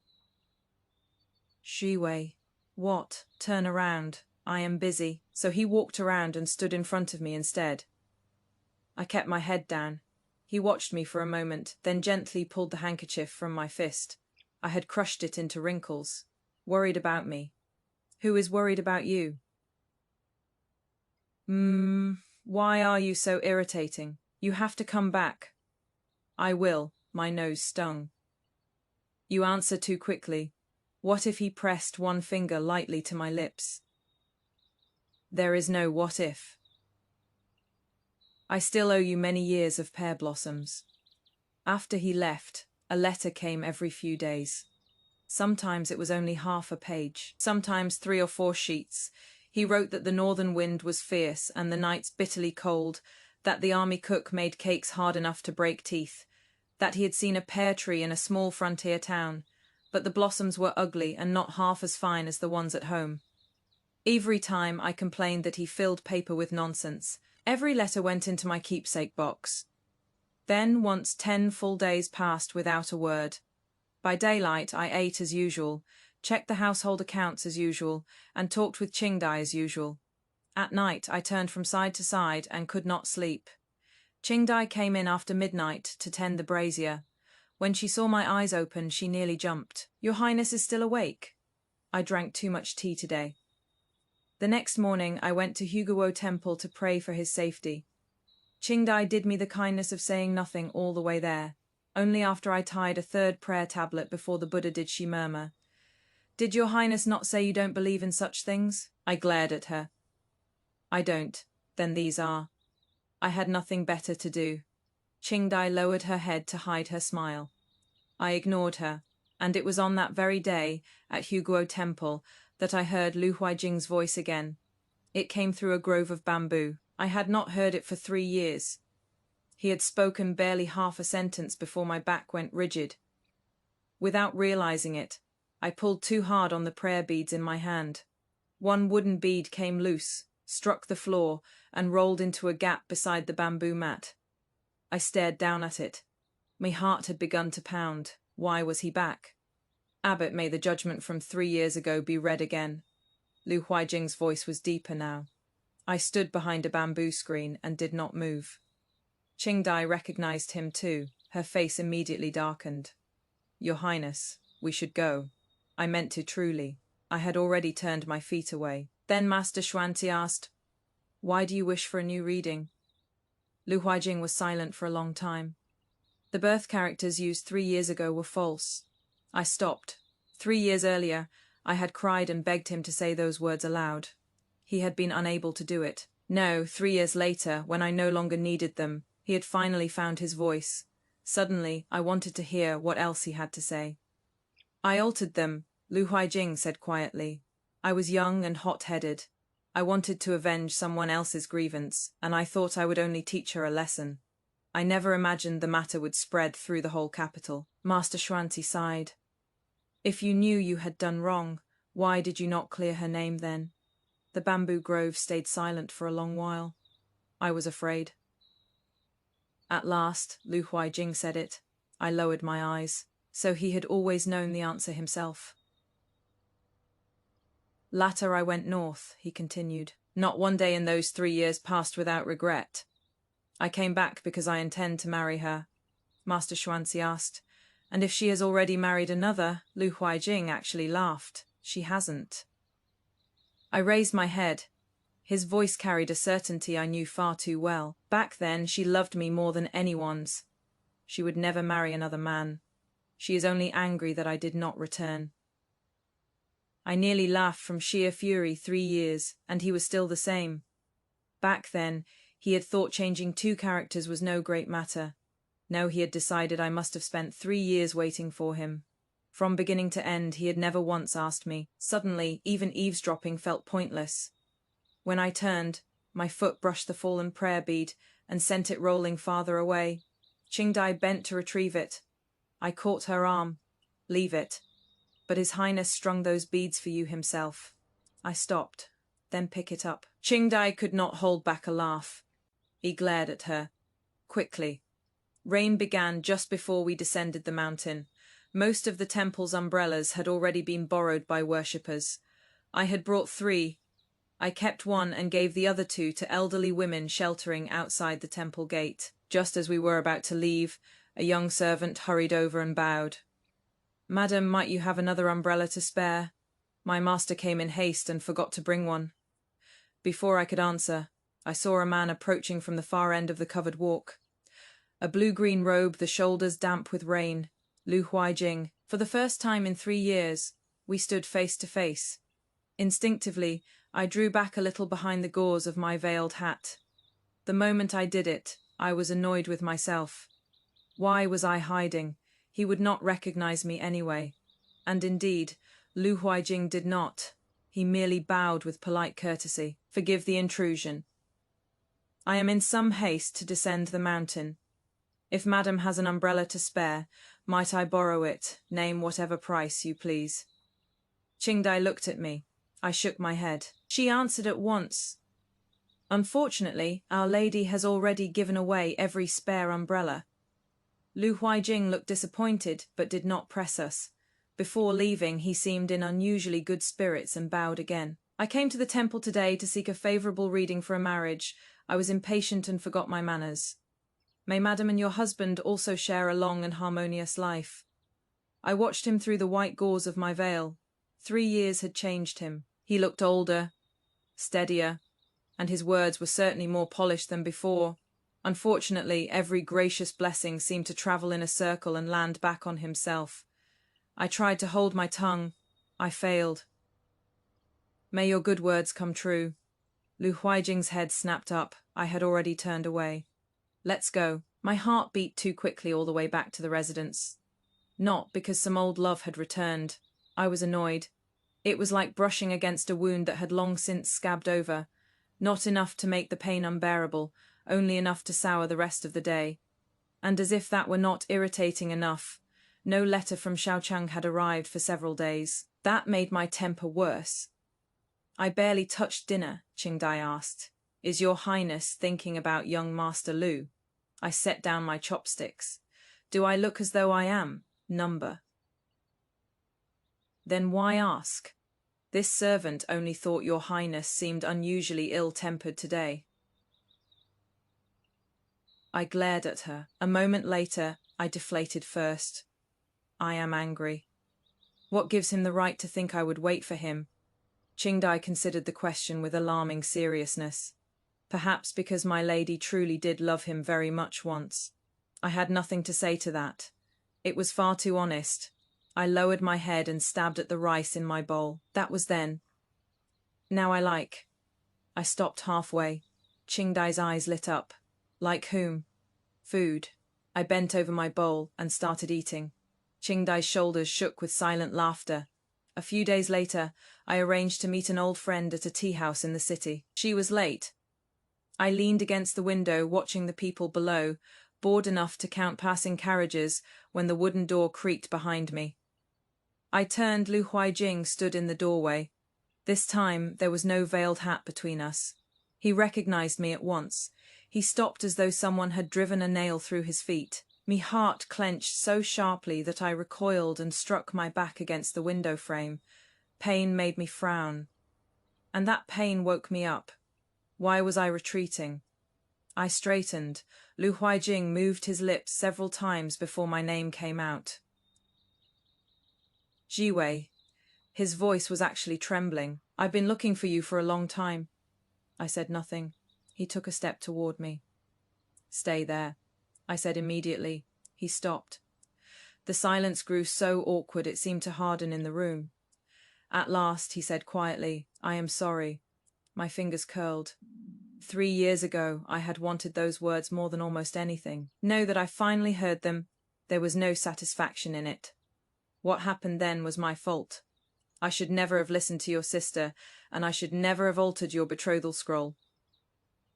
"Zhiwei." "What?" "Turn around. I am busy." So he walked around and stood in front of me instead. I kept my head down. He watched me for a moment, then gently pulled the handkerchief from my fist. I had crushed it into wrinkles. "Worried about me?" "Who is worried about you?" Why are you so irritating? You have to come back." "I will." My nose stung. "You answer too quickly." What if he pressed one finger lightly to my lips? There is no what if. "I still owe you many years of pear blossoms." After he left, a letter came every few days. Sometimes it was only half a page, sometimes 3 or 4 sheets. He wrote that the northern wind was fierce and the nights bitterly cold, that the army cook made cakes hard enough to break teeth, that he had seen a pear tree in a small frontier town, but the blossoms were ugly and not half as fine as the ones at home. Every time I complained that he filled paper with nonsense. Every letter went into my keepsake box. Then once 10 full days passed without a word. By daylight I ate as usual, checked the household accounts as usual, and talked with Qingdai as usual. At night I turned from side to side and could not sleep. Qingdai came in after midnight to tend the brazier. When she saw my eyes open, she nearly jumped. "Your Highness is still awake?" "I drank too much tea today." The next morning I went to Huguo Temple to pray for his safety. Qingdai did me the kindness of saying nothing all the way there. Only after I tied a 3rd prayer tablet before the Buddha did she murmur, "Did your Highness not say you don't believe in such things?" I glared at her. "I don't. Then these are." I had nothing better to do. Qingdai lowered her head to hide her smile. I ignored her, and it was on that very day, at Huguo Temple, that I heard Lu Huaijing's voice again. It came through a grove of bamboo. I had not heard it for 3 years. He had spoken barely half a sentence before my back went rigid. Without realizing it, I pulled too hard on the prayer beads in my hand. One wooden bead came loose, struck the floor, and rolled into a gap beside the bamboo mat. I stared down at it. My heart had begun to pound. Why was he back? "Abbot, may the judgment from 3 years ago be read again." Lu Huaijing's voice was deeper now. I stood behind a bamboo screen and did not move. Qingdai recognized him too. Her face immediately darkened. "Your Highness, we should go." I meant to truly. I had already turned my feet away. Then Master Xuanzi asked, "Why do you wish for a new reading?" Lu Huaijing was silent for a long time. "The birth characters used 3 years ago were false." I stopped. 3 years earlier, I had cried and begged him to say those words aloud. He had been unable to do it. Now, 3 years later, when I no longer needed them, he had finally found his voice. Suddenly, I wanted to hear what else he had to say. "I altered them," Lu Huaijing said quietly. "I was young and hot-headed. I wanted to avenge someone else's grievance, and I thought I would only teach her a lesson. I never imagined the matter would spread through the whole capital." Master Xuanzi sighed. "If you knew you had done wrong, why did you not clear her name then?" The bamboo grove stayed silent for a long while. I was afraid. At last, Lu Huaijing said it. I lowered my eyes. So he had always known the answer himself. "Latter I went north," he continued. "Not one day in those 3 years passed without regret. I came back because I intend to marry her." Master Xuanzi asked, "And if she has already married another?" Lu Huaijing actually laughed. "She hasn't." I raised my head. His voice carried a certainty I knew far too well. Back then, she loved me more than anyone's. She would never marry another man. She is only angry that I did not return. I nearly laughed from sheer fury. 3 years, and he was still the same. Back then, he had thought changing 2 characters was no great matter. Now he had decided I must have spent 3 years waiting for him. From beginning to end, he had never once asked me. Suddenly, even eavesdropping felt pointless. When I turned, my foot brushed the fallen prayer bead and sent it rolling farther away. Qingdai bent to retrieve it. I caught her arm. "Leave it. But His Highness strung those beads for you himself." I stopped. "Then pick it up." Qingdai could not hold back a laugh. He glared at her. Quickly. Rain began just before we descended the mountain. Most of the temple's umbrellas had already been borrowed by worshippers. I had brought 3. I kept one and gave the other 2 to elderly women sheltering outside the temple gate. Just as we were about to leave, a young servant hurried over and bowed. "Madam, might you have another umbrella to spare? My master came in haste and forgot to bring one." Before I could answer, I saw a man approaching from the far end of the covered walk. A blue-green robe, the shoulders damp with rain. Lu Huaijing. For the first time in 3 years, we stood face to face. Instinctively, I drew back a little behind the gauze of my veiled hat. The moment I did it, I was annoyed with myself. Why was I hiding? He would not recognize me anyway. And indeed, Lu Huaijing did not. He merely bowed with polite courtesy. Forgive the intrusion. I am in some haste to descend the mountain. If madam has an umbrella to spare, might I borrow it, name whatever price you please. Qingdai looked at me. I shook my head. She answered at once. Unfortunately, Our Lady has already given away every spare umbrella. Lu Huaijing looked disappointed, but did not press us. Before leaving, he seemed in unusually good spirits and bowed again. I came to the temple today to seek a favourable reading for a marriage. I was impatient and forgot my manners. May madam and your husband also share a long and harmonious life. I watched him through the white gauze of my veil. 3 years had changed him. He looked older, steadier, and his words were certainly more polished than before. Unfortunately, every gracious blessing seemed to travel in a circle and land back on himself. I tried to hold my tongue. I failed. May your good words come true. Lu Huaijing's head snapped up. I had already turned away. Let's go. My heart beat too quickly all the way back to the residence. Not because some old love had returned. I was annoyed. It was like brushing against a wound that had long since scabbed over. Not enough to make the pain unbearable, only enough to sour the rest of the day. And as if that were not irritating enough, no letter from Xiaochang had arrived for several days. That made my temper worse. I barely touched dinner, Qingdai asked. Is your highness thinking about young Master Lu? I set down my chopsticks. Do I look as though I am? Number. Then why ask? This servant only thought your highness seemed unusually ill-tempered today. I glared at her. A moment later, I deflated first. I am angry. What gives him the right to think I would wait for him? Qingdai considered the question with alarming seriousness. Perhaps because my lady truly did love him very much once. I had nothing to say to that. It was far too honest. I lowered my head and stabbed at the rice in my bowl. That was then. Now I like. I stopped halfway. Qingdai's eyes lit up. Like whom? Food. I bent over my bowl and started eating. Qingdai's shoulders shook with silent laughter. A few days later, I arranged to meet an old friend at a tea house in the city. She was late. I leaned against the window, watching the people below, bored enough to count passing carriages when the wooden door creaked behind me. I turned. Lu Huaijing stood in the doorway. This time, there was no veiled hat between us. He recognized me at once. He stopped as though someone had driven a nail through his feet. Me heart clenched so sharply that I recoiled and struck my back against the window frame. Pain made me frown. And that pain woke me up. Why was I retreating? I straightened. Lu Huaijing moved his lips several times before my name came out. Zhiwei. His voice was actually trembling. I've been looking for you for a long time. I said nothing. He took a step toward me. Stay there, I said immediately. He stopped. The silence grew so awkward it seemed to harden in the room. At last, he said quietly, I am sorry. My fingers curled. 3 years ago, I had wanted those words more than almost anything. Now that I finally heard them, there was no satisfaction in it. What happened then was my fault. I should never have listened to your sister, and I should never have altered your betrothal scroll.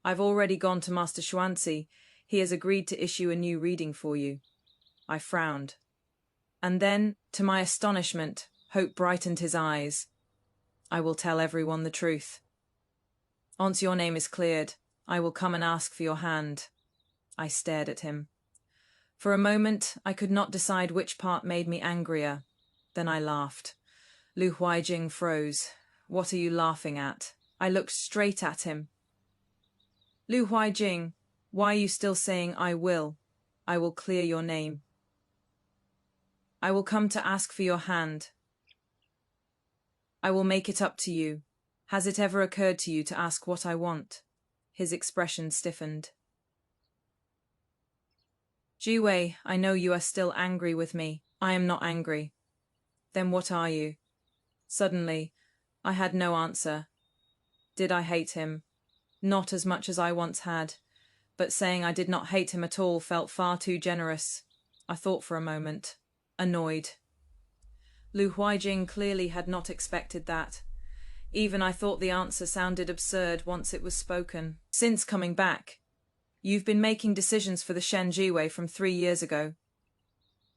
I've already gone to Master Xuanzi. He has agreed to issue a new reading for you. I frowned. And then, to my astonishment, hope brightened his eyes. I will tell everyone the truth. Once your name is cleared, I will come and ask for your hand. I stared at him. For a moment, I could not decide which part made me angrier. Then I laughed. Lu Huaijing froze. What are you laughing at? I looked straight at him. Lu Huaijing, why are you still saying I will? I will clear your name. I will come to ask for your hand. I will make it up to you. Has it ever occurred to you to ask what I want? His expression stiffened. Zhiwei, I know you are still angry with me. I am not angry. Then what are you? Suddenly, I had no answer. Did I hate him? Not as much as I once had, but saying I did not hate him at all felt far too generous. I thought for a moment. Annoyed. Lu Huaijing clearly had not expected that. Even I thought the answer sounded absurd once it was spoken. Since coming back, you've been making decisions for the Shen Zhiwei from 3 years ago.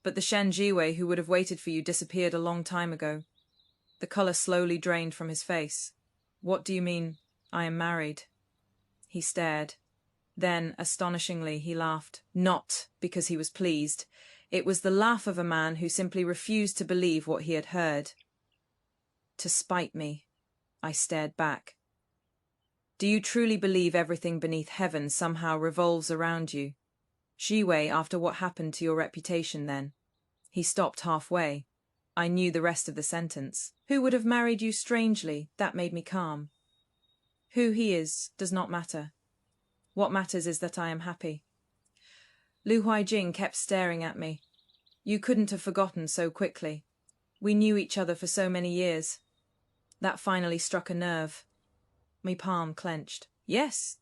But the Shen Zhiwei who would have waited for you disappeared a long time ago. The color slowly drained from his face. What do you mean, I am married? He stared. Then, astonishingly, he laughed. Not because he was pleased. It was the laugh of a man who simply refused to believe what he had heard. To spite me. I stared back. Do you truly believe everything beneath heaven somehow revolves around you? Zhiwei, after what happened to your reputation then? He stopped halfway. I knew the rest of the sentence. Who would have married you strangely? That made me calm. Who he is does not matter. What matters is that I am happy. Lu Huaijing kept staring at me. You couldn't have forgotten so quickly. We knew each other for so many years. That finally struck a nerve. My palm clenched. Yes,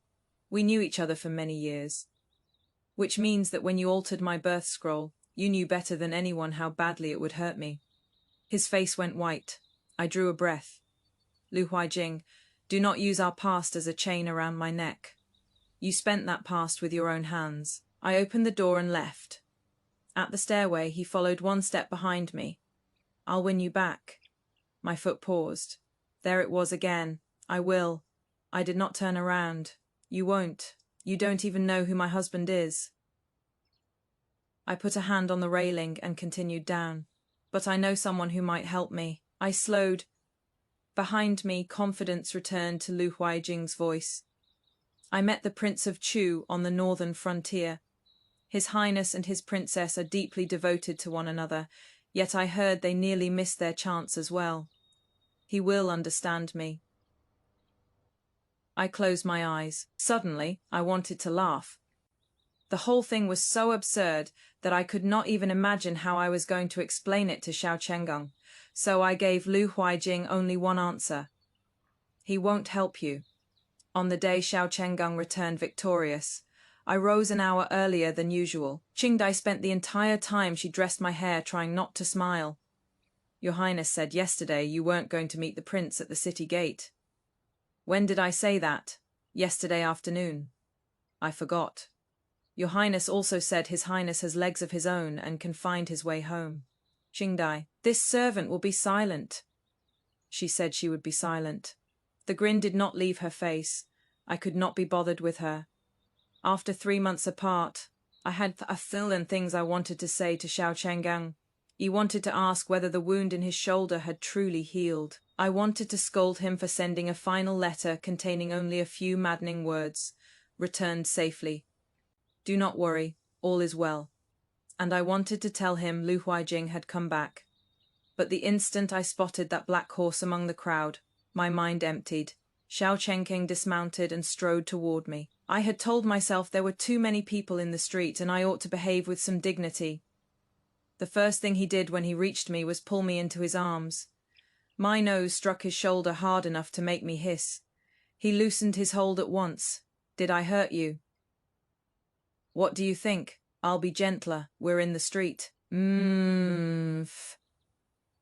we knew each other for many years. Which means that when you altered my birth scroll, you knew better than anyone how badly it would hurt me. His face went white. I drew a breath. Lu Huaijing, do not use our past as a chain around my neck. You spent that past with your own hands. I opened the door and left. At the stairway, he followed one step behind me. I'll win you back. My foot paused. There it was again. I will. I did not turn around. You won't. You don't even know who my husband is. I put a hand on the railing and continued down. But I know someone who might help me. I slowed. Behind me, confidence returned to Lu Huaijing's voice. I met the Prince of Chu on the northern frontier. His Highness and his princess are deeply devoted to one another, yet I heard they nearly missed their chance as well. He will understand me. I closed my eyes. Suddenly, I wanted to laugh. The whole thing was so absurd that I could not even imagine how I was going to explain it to Xiao Chenggang, so I gave Lu Huaijing only one answer. He won't help you. On the day Xiao Chenggang returned victorious, I rose an hour earlier than usual. Qingdai spent the entire time she dressed my hair trying not to smile. Your Highness said yesterday you weren't going to meet the prince at the city gate. When did I say that? Yesterday afternoon. I forgot. Your Highness also said His Highness has legs of his own and can find his way home. Qingdai, this servant will be silent. She said she would be silent. The grin did not leave her face. I could not be bothered with her. After 3 months apart, I had a thousand things I wanted to say to Xiao Chenggang. He wanted to ask whether the wound in his shoulder had truly healed. I wanted to scold him for sending a final letter containing only a few maddening words. Returned safely. Do not worry, all is well. And I wanted to tell him Lu Huaijing had come back. But the instant I spotted that black horse among the crowd, my mind emptied. Xiao Chenggang dismounted and strode toward me. I had told myself there were too many people in the street and I ought to behave with some dignity. The first thing he did when he reached me was pull me into his arms. My nose struck his shoulder hard enough to make me hiss. He loosened his hold at once. Did I hurt you? What do you think? I'll be gentler. We're in the street.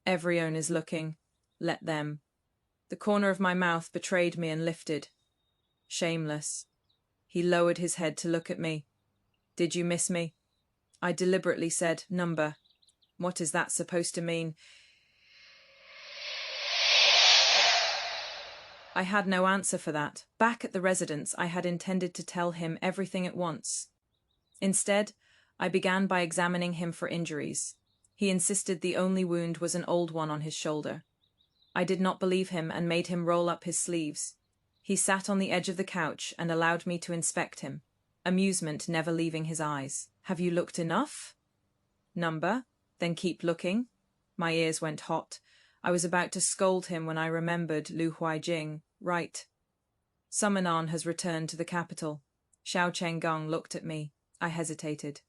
Everyone is looking. Let them. The corner of my mouth betrayed me and lifted. Shameless. He lowered his head to look at me. Did you miss me? I deliberately said, number. What is that supposed to mean? I had no answer for that. Back at the residence, I had intended to tell him everything at once. Instead, I began by examining him for injuries. He insisted the only wound was an old one on his shoulder. I did not believe him and made him roll up his sleeves. He sat on the edge of the couch and allowed me to inspect him, amusement never leaving his eyes. Have you looked enough? Number? Then keep looking. My ears went hot. I was about to scold him when I remembered Lu Huaijing. Right. Summonan has returned to the capital. Xiao Chenggang looked at me. I hesitated.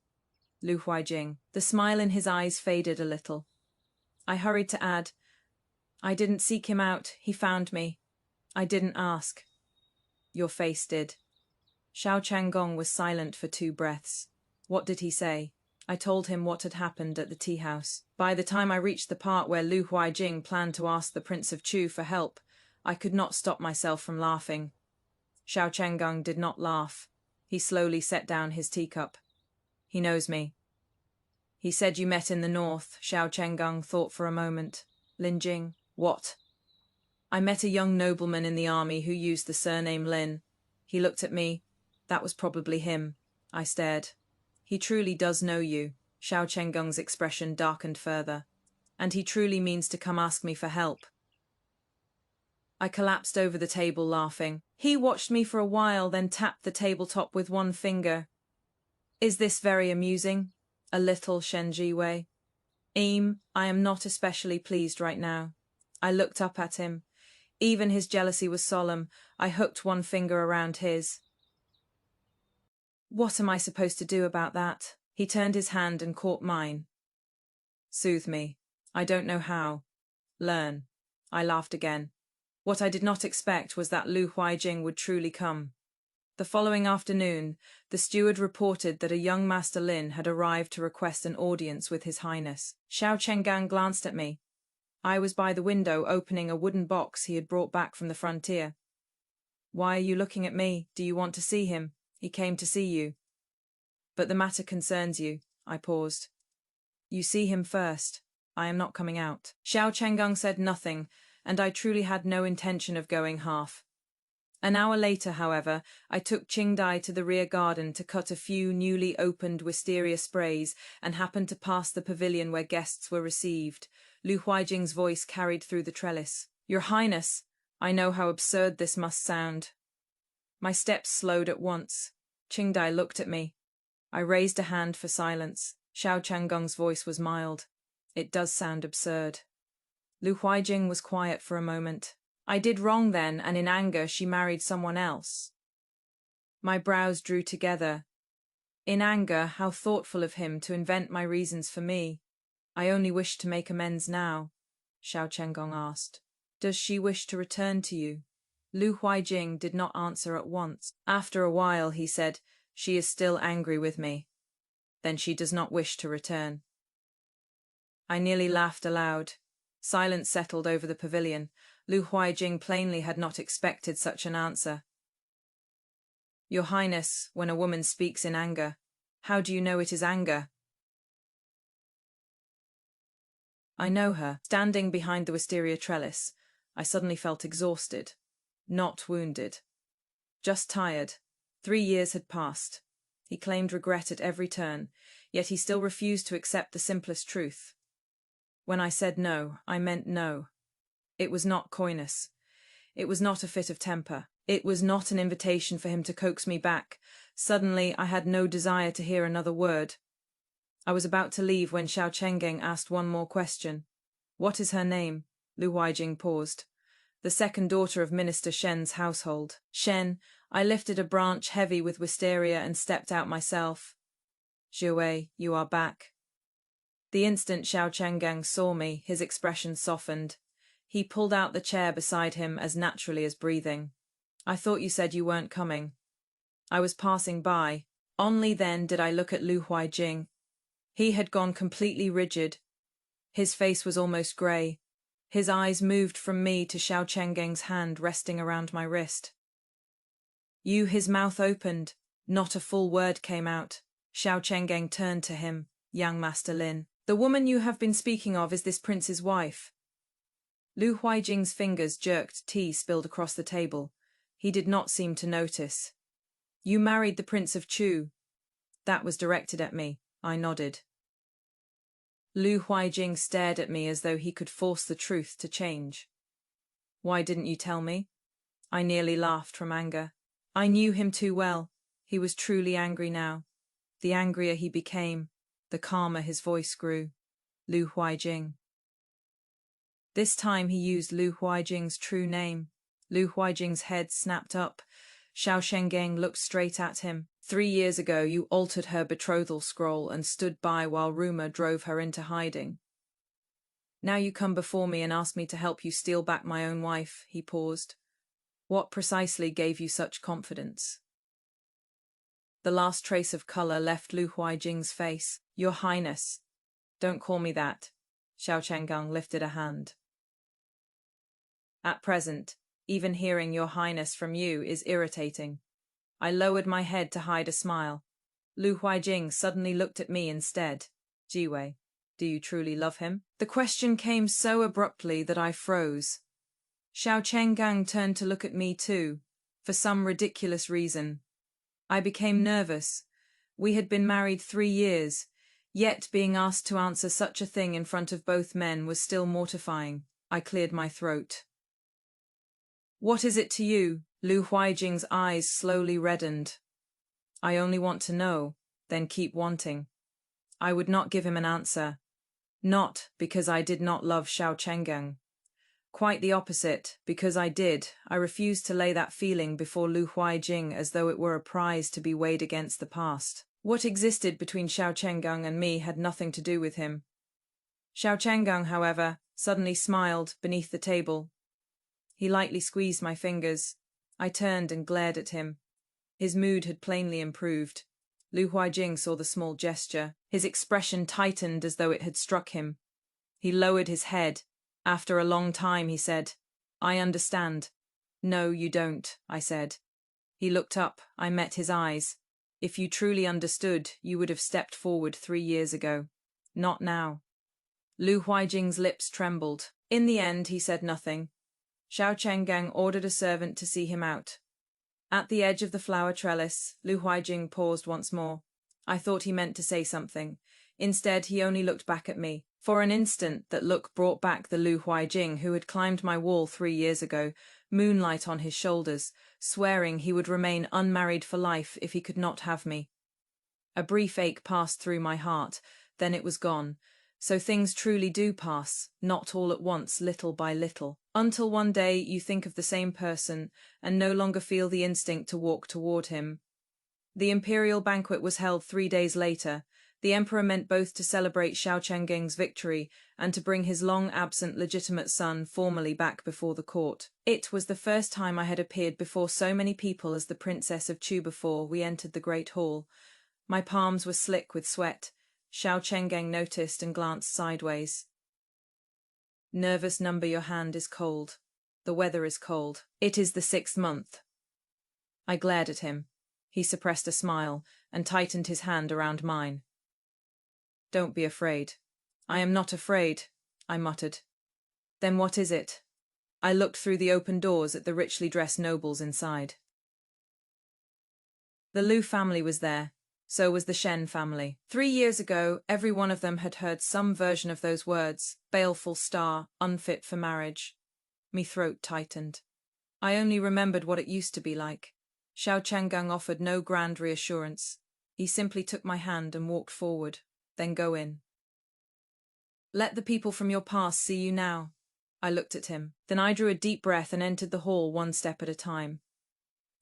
Lu Huaijing. The smile in his eyes faded a little. I hurried to add, I didn't seek him out. He found me. I didn't ask. Your face did. Xiao Changong was silent for 2 breaths. What did he say? I told him what had happened at the tea house. By the time I reached the part where Lu Huaijing planned to ask the Prince of Chu for help, I could not stop myself from laughing. Xiao Chenggang did not laugh. He slowly set down his teacup. He knows me. He said you met in the north. Xiao Chenggang thought for a moment. Lin Jing. What? I met a young nobleman in the army who used the surname Lin. He looked at me. That was probably him. I stared. He truly does know you. Xiao Chenggang's expression darkened further. And he truly means to come ask me for help. I collapsed over the table laughing. He watched me for a while, then tapped the tabletop with one finger. Is this very amusing? A little, Shen Zhiwei. I am not especially pleased right now. I looked up at him. Even his jealousy was solemn. I hooked one finger around his. What am I supposed to do about that? He turned his hand and caught mine. Soothe me. I don't know how. Learn. I laughed again. What I did not expect was that Lu Huaijing would truly come. The following afternoon, the steward reported that a young Master Lin had arrived to request an audience with His Highness. Xiao Chenggang glanced at me. I was by the window opening a wooden box he had brought back from the frontier. Why are you looking at me? Do you want to see him? He came to see you. But the matter concerns you. I paused. You see him first. I am not coming out. Xiao Chenggang said nothing, and I truly had no intention of going half. An hour later, however, I took Qingdai to the rear garden to cut a few newly opened wisteria sprays and happened to pass the pavilion where guests were received. Lu Huaijing's voice carried through the trellis. Your Highness, I know how absurd this must sound. My steps slowed at once. Qingdai looked at me. I raised a hand for silence. Xiao Chenggang's voice was mild. It does sound absurd. Lu Huaijing was quiet for a moment. I did wrong then, and in anger she married someone else. My brows drew together. In anger, how thoughtful of him to invent my reasons for me. I only wish to make amends now. Xiao Chenggong asked. Does she wish to return to you? Lu Huaijing did not answer at once. After a while, he said, she is still angry with me. Then she does not wish to return. I nearly laughed aloud. Silence settled over the pavilion. Lu Huaijing plainly had not expected such an answer. Your Highness, when a woman speaks in anger, how do you know it is anger? I know her. Standing behind the wisteria trellis, I suddenly felt exhausted. Not wounded. Just tired. 3 years had passed. He claimed regret at every turn, yet he still refused to accept the simplest truth. When I said no, I meant no. It was not coyness. It was not a fit of temper. It was not an invitation for him to coax me back. Suddenly, I had no desire to hear another word. I was about to leave when Xiao Chenggang asked one more question. What is her name? Lu Huaijing paused. The second daughter of Minister Shen's household. Shen. I lifted a branch heavy with wisteria and stepped out myself. Zhiwei, you are back. The instant Xiao Chenggang saw me, his expression softened. He pulled out the chair beside him as naturally as breathing. I thought you said you weren't coming. I was passing by. Only then did I look at Lu Huaijing. He had gone completely rigid. His face was almost grey. His eyes moved from me to Xiao Chenggang's hand resting around my wrist. His mouth opened. Not a full word came out. Xiao Chenggang turned to him. Young Master Lin. The woman you have been speaking of is this prince's wife. Lu Huaijing's fingers jerked tea spilled across the table. He did not seem to notice. You married the Prince of Chu. That was directed at me. I nodded. Lu Huaijing stared at me as though he could force the truth to change. Why didn't you tell me? I nearly laughed from anger. I knew him too well. He was truly angry now. The angrier he became, the calmer his voice grew. Lu Huaijing. This time he used Lu Huaijing's true name. Lu Huaijing's head snapped up. Xiao Chenggang looked straight at him. 3 years ago you altered her betrothal scroll and stood by while rumor drove her into hiding. Now you come before me and ask me to help you steal back my own wife. He paused. What precisely gave you such confidence? The last trace of color left Lu Huaijing's face. Your Highness. Don't call me that. Xiao Chenggang lifted a hand. At present, even hearing Your Highness from you is irritating. I lowered my head to hide a smile. Lu Huaijing suddenly looked at me instead. Zhiwei, do you truly love him? The question came so abruptly that I froze. Xiao Chenggang turned to look at me too, for some ridiculous reason. I became nervous. We had been married 3 years, yet being asked to answer such a thing in front of both men was still mortifying. I cleared my throat. What is it to you? Lu Huaijing's eyes slowly reddened. I only want to know, then keep wanting. I would not give him an answer. Not because I did not love Xiao Chenggang. Quite the opposite, because I did. I refused to lay that feeling before Lu Huaijing as though it were a prize to be weighed against the past. What existed between Xiao Chenggang and me had nothing to do with him. Xiao Chenggang, however, suddenly smiled beneath the table. He lightly squeezed my fingers. I turned and glared at him. His mood had plainly improved. Lu Huaijing saw the small gesture. His expression tightened as though it had struck him. He lowered his head. After a long time, he said, I understand. No, you don't, I said. He looked up. I met his eyes. If you truly understood, you would have stepped forward 3 years ago. Not now. Lu Huaijing's lips trembled. In the end, he said nothing. Xiao Chenggang ordered a servant to see him out. At the edge of the flower trellis, Lu Huaijing paused once more. I thought he meant to say something. Instead, he only looked back at me. For an instant, that look brought back the Lu Huaijing who had climbed my wall 3 years ago, moonlight on his shoulders, swearing he would remain unmarried for life if he could not have me. A brief ache passed through my heart, then it was gone. So things truly do pass, not all at once, little by little. Until one day you think of the same person and no longer feel the instinct to walk toward him. The imperial banquet was held 3 days later. The emperor meant both to celebrate Xiao Chenggang's victory and to bring his long-absent legitimate son formally back before the court. It was the first time I had appeared before so many people as the Princess of Chu before we entered the great hall. My palms were slick with sweat. Xiao Chenggang noticed and glanced sideways. Nervous number, your hand is cold. The weather is cold. It is the 6th month. I glared at him. He suppressed a smile and tightened his hand around mine. Don't be afraid. I am not afraid, I muttered. Then what is it? I looked through the open doors at the richly dressed nobles inside. The Lu family was there. So was the Shen family. 3 years ago, every one of them had heard some version of those words, baleful star, unfit for marriage. Me throat tightened. I only remembered what it used to be like. Xiao Chenggang offered no grand reassurance. He simply took my hand and walked forward. Then go in. Let the people from your past see you now. I looked at him. Then I drew a deep breath and entered the hall 1 step at a time.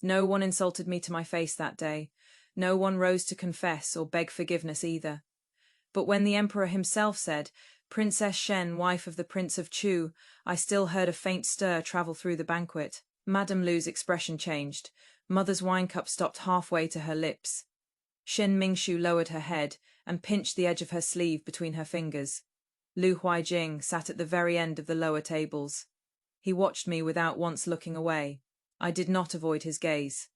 No one insulted me to my face that day. No one rose to confess or beg forgiveness either. But when the emperor himself said, Princess Shen, wife of the Prince of Chu, I still heard a faint stir travel through the banquet. Madame Lu's expression changed. Mother's wine cup stopped halfway to her lips. Shen Mingshu lowered her head and pinched the edge of her sleeve between her fingers. Lu Huaijing sat at the very end of the lower tables. He watched me without once looking away. I did not avoid his gaze.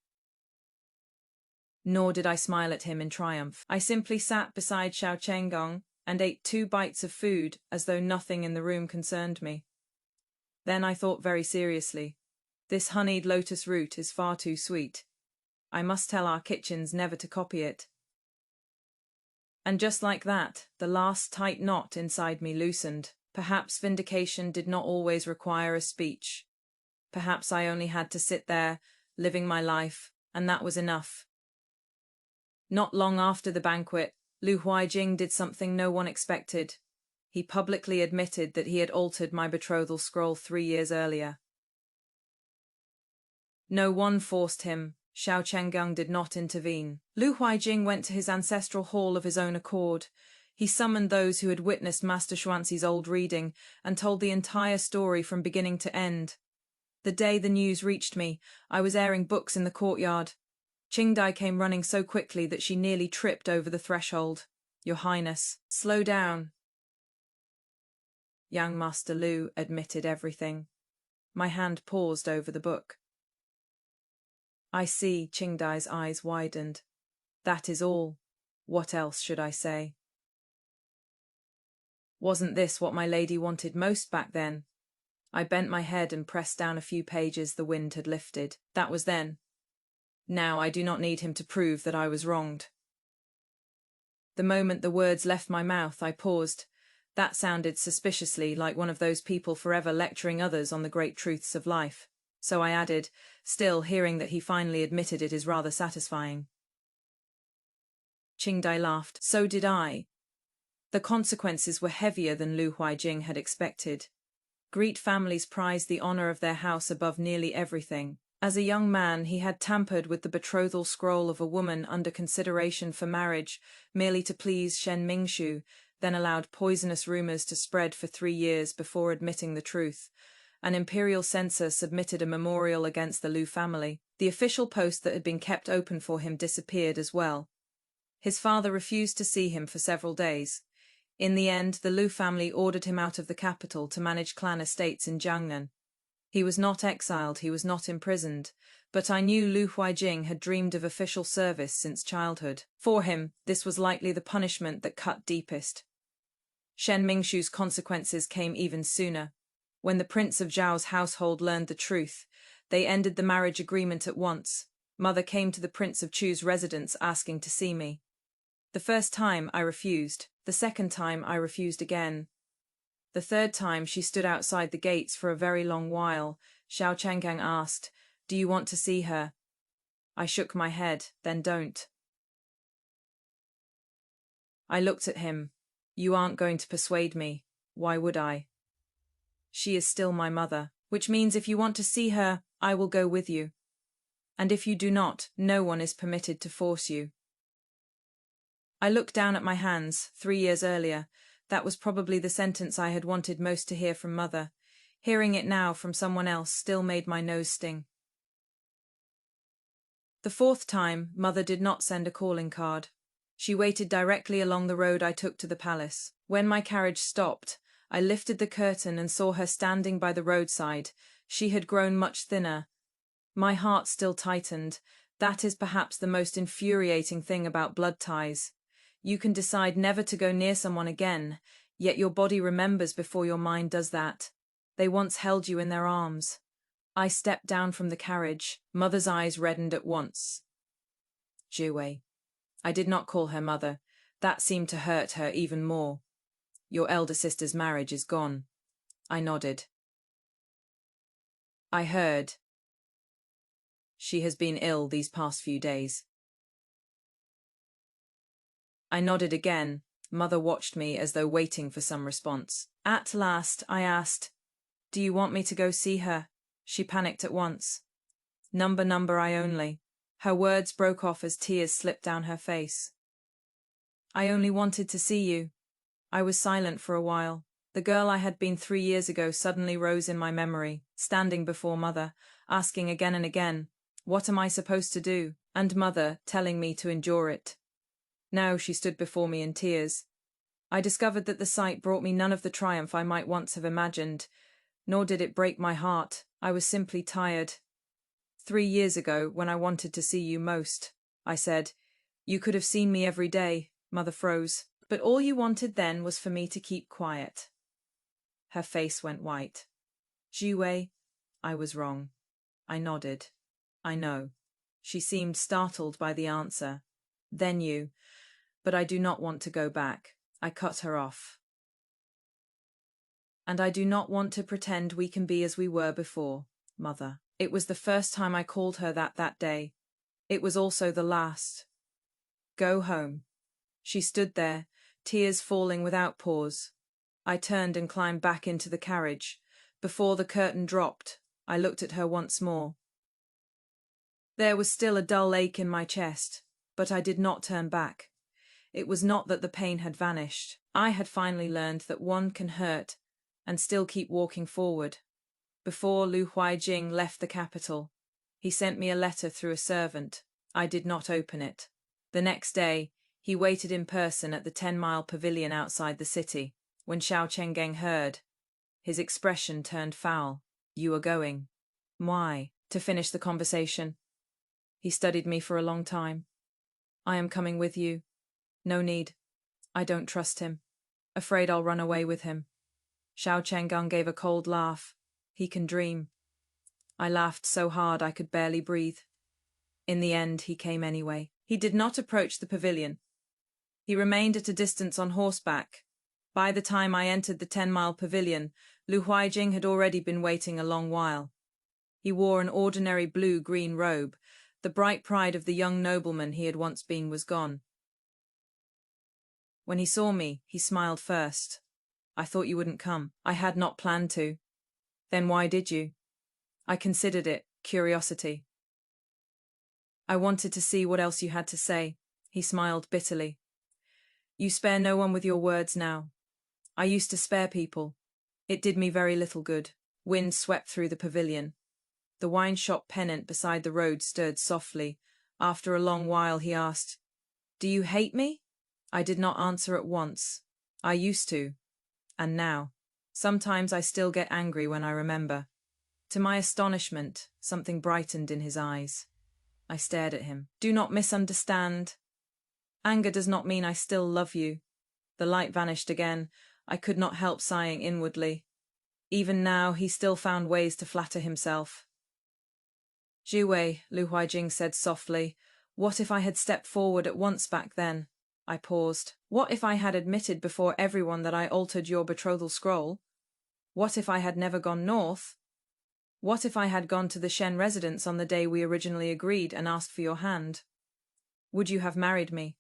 Nor did I smile at him in triumph. I simply sat beside Xiao Chenggang and ate 2 bites of food as though nothing in the room concerned me. Then I thought very seriously. This honeyed lotus root is far too sweet. I must tell our kitchens never to copy it. And just like that, the last tight knot inside me loosened. Perhaps vindication did not always require a speech. Perhaps I only had to sit there, living my life, and that was enough. Not long after the banquet, Lu Huaijing did something no one expected. He publicly admitted that he had altered my betrothal scroll 3 years earlier. No one forced him. Xiao Chenggang did not intervene. Lu Huaijing went to his ancestral hall of his own accord. He summoned those who had witnessed Master Xuanzi's old reading and told the entire story from beginning to end. The day the news reached me, I was airing books in the courtyard. Qingdai came running so quickly that she nearly tripped over the threshold. "Your Highness, slow down." Young Master Lu admitted everything. My hand paused over the book. "I see." Qingdai's eyes widened. "That is all. What else should I say?" Wasn't this what my lady wanted most back then? I bent my head and pressed down a few pages the wind had lifted. That was then. Now I do not need him to prove that I was wronged. The moment the words left my mouth, I paused. That sounded suspiciously like one of those people forever lecturing others on the great truths of life. So I added, "Still, hearing that he finally admitted it is rather satisfying." Qingdai laughed. "So did I." The consequences were heavier than Lu Huaijing had expected. Greek families prized the honor of their house above nearly everything. As a young man, he had tampered with the betrothal scroll of a woman under consideration for marriage merely to please Shen Mingshu, then allowed poisonous rumors to spread for 3 years before admitting the truth. An imperial censor submitted a memorial against the Lu family. The official post that had been kept open for him disappeared as well. His father refused to see him for several days. In the end, the Lu family ordered him out of the capital to manage clan estates in Jiangnan. He was not exiled, he was not imprisoned, but I knew Lu Huaijing had dreamed of official service since childhood. For him, this was likely the punishment that cut deepest. Shen Mingshu's consequences came even sooner. When the prince of Zhao's household learned the truth, they ended the marriage agreement at once. Mother came to the Prince of Chu's residence asking to see me. The first time I refused. The second time I refused again. The third time she stood outside the gates for a very long while. Xiao Changgang asked, "Do you want to see her?" I shook my head. "Then don't." I looked at him. "You aren't going to persuade me. Why would I?" "She is still my mother, which means if you want to see her, I will go with you. And if you do not, no one is permitted to force you." I looked down at my hands. 3 years earlier, that was probably the sentence I had wanted most to hear from Mother. Hearing it now from someone else still made my nose sting. The fourth time, Mother did not send a calling card. She waited directly along the road I took to the palace. When my carriage stopped, I lifted the curtain and saw her standing by the roadside. She had grown much thinner. My heart still tightened. That is perhaps the most infuriating thing about blood ties. You can decide never to go near someone again, yet your body remembers before your mind does that. They once held you in their arms. I stepped down from the carriage. Mother's eyes reddened at once. "Zhiwei." I did not call her mother. That seemed to hurt her even more. "Your elder sister's marriage is gone." I nodded. "I heard. She has been ill these past few days." I nodded again. Mother watched me as though waiting for some response. At last, I asked, "Do you want me to go see her?" She panicked at once. Number, I only." Her words broke off as tears slipped down her face. "I only wanted to see you." I was silent for a while. The girl I had been 3 years ago suddenly rose in my memory, standing before Mother, asking again and again, "What am I supposed to do?" And Mother telling me to endure it. Now she stood before me in tears. I discovered that the sight brought me none of the triumph I might once have imagined, nor did it break my heart. I was simply tired. 3 years ago, when I wanted to see you most, I said, "You could have seen me every day." Mother froze. "But all you wanted then was for me to keep quiet." Her face went white. "Zhiwei, I was wrong." I nodded. "I know." She seemed startled by the answer. "Then you. But I do not want to go back." I cut her off. "And I do not want to pretend we can be as we were before, Mother." It was the first time I called her that day. It was also the last. "Go home." She stood there, tears falling without pause. I turned and climbed back into the carriage. Before the curtain dropped, I looked at her once more. There was still a dull ache in my chest, but I did not turn back. It was not that the pain had vanished. I had finally learned that one can hurt and still keep walking forward. Before Lu Huaijing left the capital, he sent me a letter through a servant. I did not open it. The next day, he waited in person at the 10-mile pavilion outside the city. When Xiao Chenggeng heard, his expression turned foul. You are going. Why? To finish the conversation. He studied me for a long time. I am coming with you. No need. I don't trust him. Afraid I'll run away with him. Xiao Chenggeng gave a cold laugh. He can dream. I laughed so hard I could barely breathe. In the end, he came anyway. He did not approach the pavilion. He remained at a distance on horseback. By the time I entered the 10-mile pavilion, Lu Huaijing had already been waiting a long while. He wore an ordinary blue-green robe. The bright pride of the young nobleman he had once been was gone. When he saw me, he smiled first. I thought you wouldn't come. I had not planned to. Then why did you? I considered it curiosity. I wanted to see what else you had to say. He smiled bitterly. You spare no one with your words now. I used to spare people. It did me very little good. Wind swept through the pavilion. The wine shop pennant beside the road stirred softly. After a long while he asked, Do you hate me? I did not answer at once. I used to. And now. Sometimes I still get angry when I remember. To my astonishment, something brightened in his eyes. I stared at him. Do not misunderstand. Anger does not mean I still love you. The light vanished again. I could not help sighing inwardly. Even now, he still found ways to flatter himself. Zhiwei, Lu Huaijing said softly, what if I had stepped forward at once back then? I paused. What if I had admitted before everyone that I altered your betrothal scroll? What if I had never gone north? What if I had gone to the Shen residence on the day we originally agreed and asked for your hand? Would you have married me?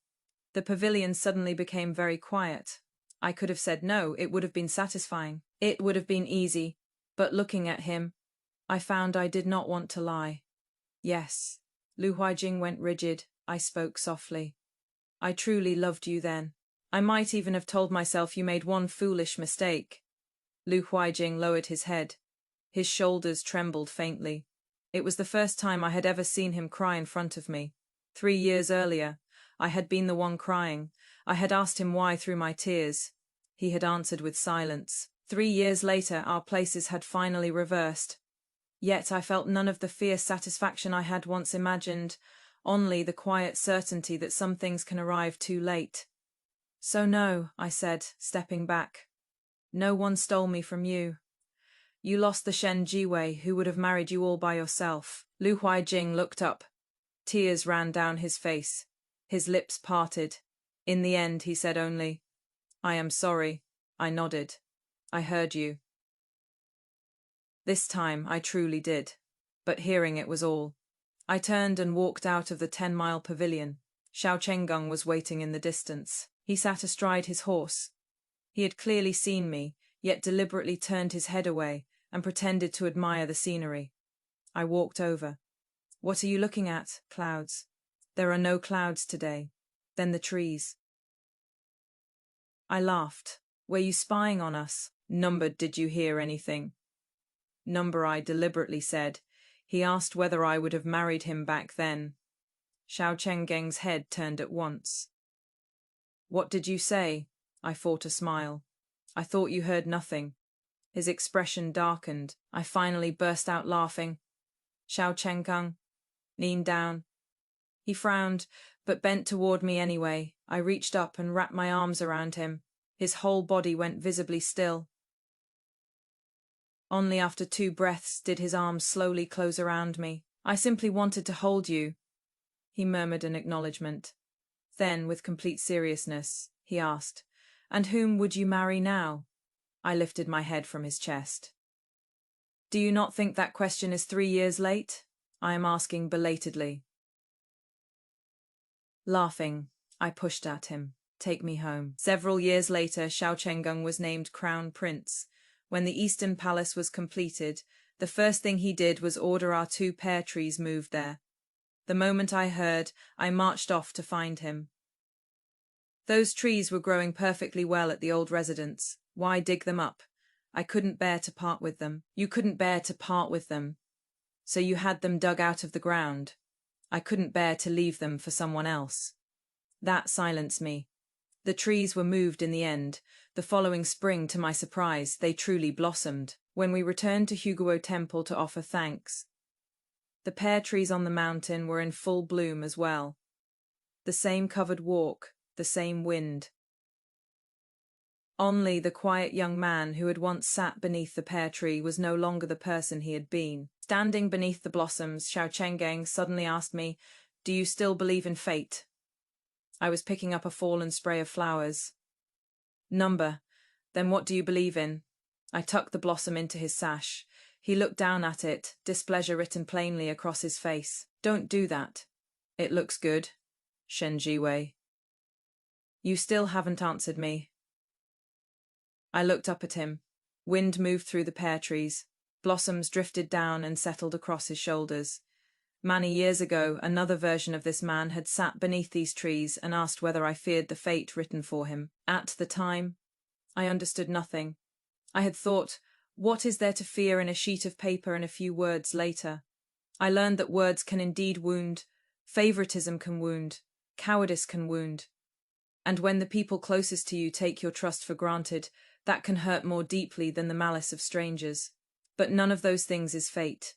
The pavilion suddenly became very quiet. I could have said no, it would have been satisfying. It would have been easy, but looking at him, I found I did not want to lie. Yes. Lu Huaijing went rigid. I spoke softly. I truly loved you then. I might even have told myself you made one foolish mistake. Lu Huaijing lowered his head. His shoulders trembled faintly. It was the first time I had ever seen him cry in front of me. 3 years earlier, I had been the one crying. I had asked him why through my tears. He had answered with silence. 3 years later, our places had finally reversed. Yet I felt none of the fierce satisfaction I had once imagined, only the quiet certainty that some things can arrive too late. So no, I said, stepping back. No one stole me from you. You lost the Shen Zhiwei, who would have married you all by yourself. Lu Huaijing looked up. Tears ran down his face. His lips parted. In the end, he said only, I am sorry. I nodded. I heard you. This time I truly did. But hearing it was all. I turned and walked out of the 10-mile pavilion. Xiao Chenggeng was waiting in the distance. He sat astride his horse. He had clearly seen me, yet deliberately turned his head away and pretended to admire the scenery. I walked over. What are you looking at? Clouds. There are no clouds today. Then the trees. I laughed. Were you spying on us? Number, did you hear anything? Number, I deliberately said. He asked whether I would have married him back then. Xiao Chenggeng's head turned at once. What did you say? I fought a smile. I thought you heard nothing. His expression darkened. I finally burst out laughing. Xiao Chenggeng, leaned down. He frowned, but bent toward me anyway. I reached up and wrapped my arms around him. His whole body went visibly still. Only after 2 breaths did his arms slowly close around me. I simply wanted to hold you. He murmured an acknowledgement. Then, with complete seriousness, he asked, And whom would you marry now? I lifted my head from his chest. Do you not think that question is 3 years late? I am asking belatedly. Laughing, I pushed at him. Take me home. Several years later, Xiao Chenggeng was named Crown Prince. When the Eastern Palace was completed, the first thing he did was order our 2 pear trees moved there. The moment I heard, I marched off to find him. Those trees were growing perfectly well at the old residence. Why dig them up? I couldn't bear to part with them. You couldn't bear to part with them. So you had them dug out of the ground. I couldn't bear to leave them for someone else. That silenced me. The trees were moved in the end. The following spring, to my surprise, they truly blossomed. When we returned to Huguo Temple to offer thanks, the pear trees on the mountain were in full bloom as well. The same covered walk, the same wind. Only the quiet young man who had once sat beneath the pear tree was no longer the person he had been. Standing beneath the blossoms, Gēng suddenly asked me, "Do you still believe in fate?" I was picking up a fallen spray of flowers. "Number, then what do you believe in?" I tucked the blossom into his sash. He looked down at it, displeasure written plainly across his face. "Don't do that. It looks good, Shen Zhiwei." "You still haven't answered me." I looked up at him. Wind moved through the pear trees. Blossoms drifted down and settled across his shoulders. Many years ago, another version of this man had sat beneath these trees and asked whether I feared the fate written for him. At the time, I understood nothing. I had thought, what is there to fear in a sheet of paper and a few words later? I learned that words can indeed wound, favoritism can wound, cowardice can wound. And when the people closest to you take your trust for granted, that can hurt more deeply than the malice of strangers. But none of those things is fate.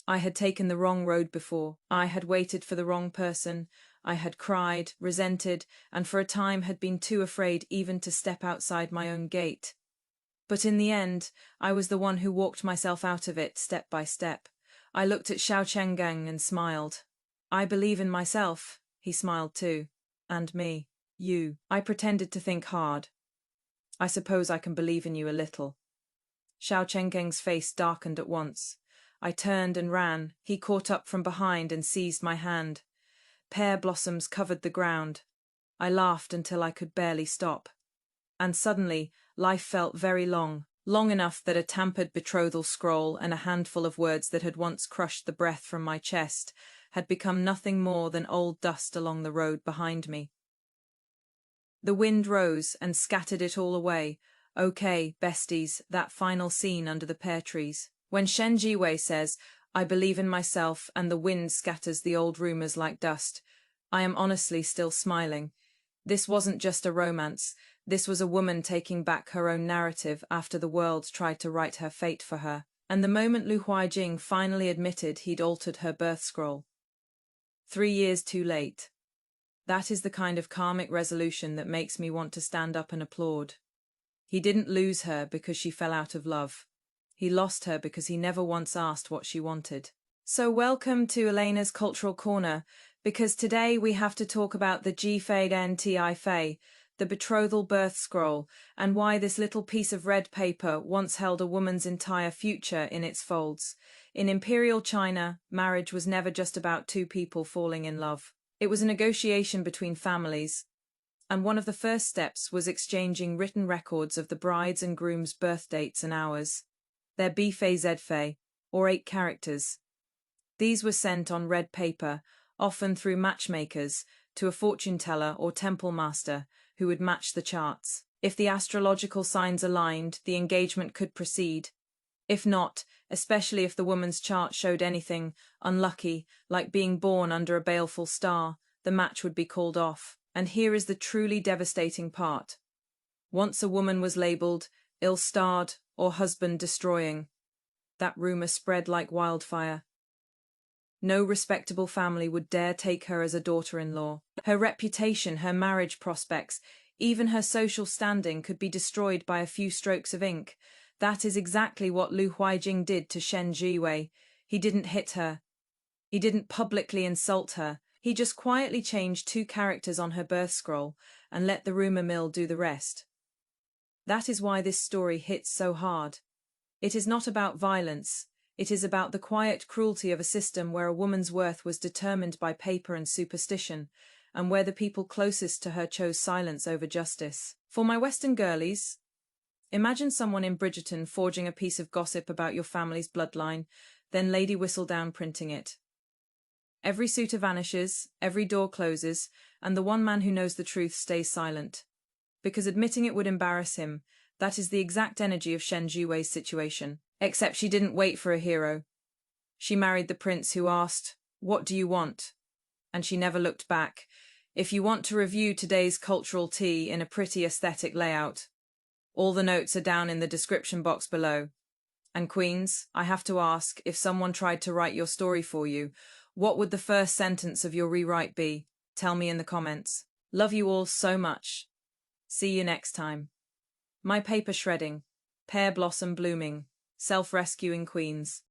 I had taken the wrong road before. I had waited for the wrong person. I had cried, resented, and for a time had been too afraid even to step outside my own gate. But in the end, I was the one who walked myself out of it step by step. I looked at Gēng and smiled. "I believe in myself." He smiled too. "And me. You." I pretended to think hard. "I suppose I can believe in you a little." Gēng's face darkened at once. I turned and ran. He caught up from behind and seized my hand. Pear blossoms covered the ground. I laughed until I could barely stop. And suddenly, life felt very long, long enough that a tampered betrothal scroll and a handful of words that had once crushed the breath from my chest had become nothing more than old dust along the road behind me. The wind rose and scattered it all away. Okay, besties, that final scene under the pear trees. When Shen Zhiwei says, "I believe in myself," and the wind scatters the old rumors like dust, I am honestly still smiling. This wasn't just a romance. This was a woman taking back her own narrative after the world tried to write her fate for her. And the moment Huaijing finally admitted he'd altered her birth scroll. 3 years too late. That is the kind of karmic resolution that makes me want to stand up and applaud. He didn't lose her because she fell out of love. He lost her because he never once asked what she wanted. So welcome to ELENA'S Cultural Corner, because today we have to talk about the Gēng, the betrothal birth scroll, and why this little piece of red paper once held a woman's entire future in its folds. In Imperial China, marriage was never just about two people falling in love. It was a negotiation between families, and one of the first steps was exchanging written records of the bride's and groom's birth dates and hours. Their BFZF, or 8 characters. These were sent on red paper, often through matchmakers, to a fortune teller or temple master who would match the charts. If the astrological signs aligned, the engagement could proceed. If not, especially if the woman's chart showed anything unlucky, like being born under a baleful star, the match would be called off. And here is the truly devastating part. Once a woman was labelled ill-starred or husband destroying, that rumour spread like wildfire. No respectable family would dare take her as a daughter-in-law. Her reputation, her marriage prospects, even her social standing could be destroyed by a few strokes of ink. That is exactly what Huaijing did to Shen Zhiwei. He didn't hit her. He didn't publicly insult her. He just quietly changed 2 characters on her birth scroll and let the rumour mill do the rest. That is why this story hits so hard. It is not about violence. It is about the quiet cruelty of a system where a woman's worth was determined by paper and superstition, and where the people closest to her chose silence over justice. For my Western girlies, imagine someone in Bridgerton forging a piece of gossip about your family's bloodline, then Lady Whistledown printing it. Every suitor vanishes, every door closes, and the one man who knows the truth stays silent. Because admitting it would embarrass him. That is the exact energy of Shen Zhiwei's situation. Except she didn't wait for a hero. She married the prince who asked, "What do you want?" and she never looked back. If you want to review today's cultural tea in a pretty aesthetic layout, all the notes are down in the description box below. And Queens, I have to ask, if someone tried to write your story for you, what would the first sentence of your rewrite be? Tell me in the comments. Love you all so much. See you next time. My paper shredding, pear blossom blooming, self-rescuing queens.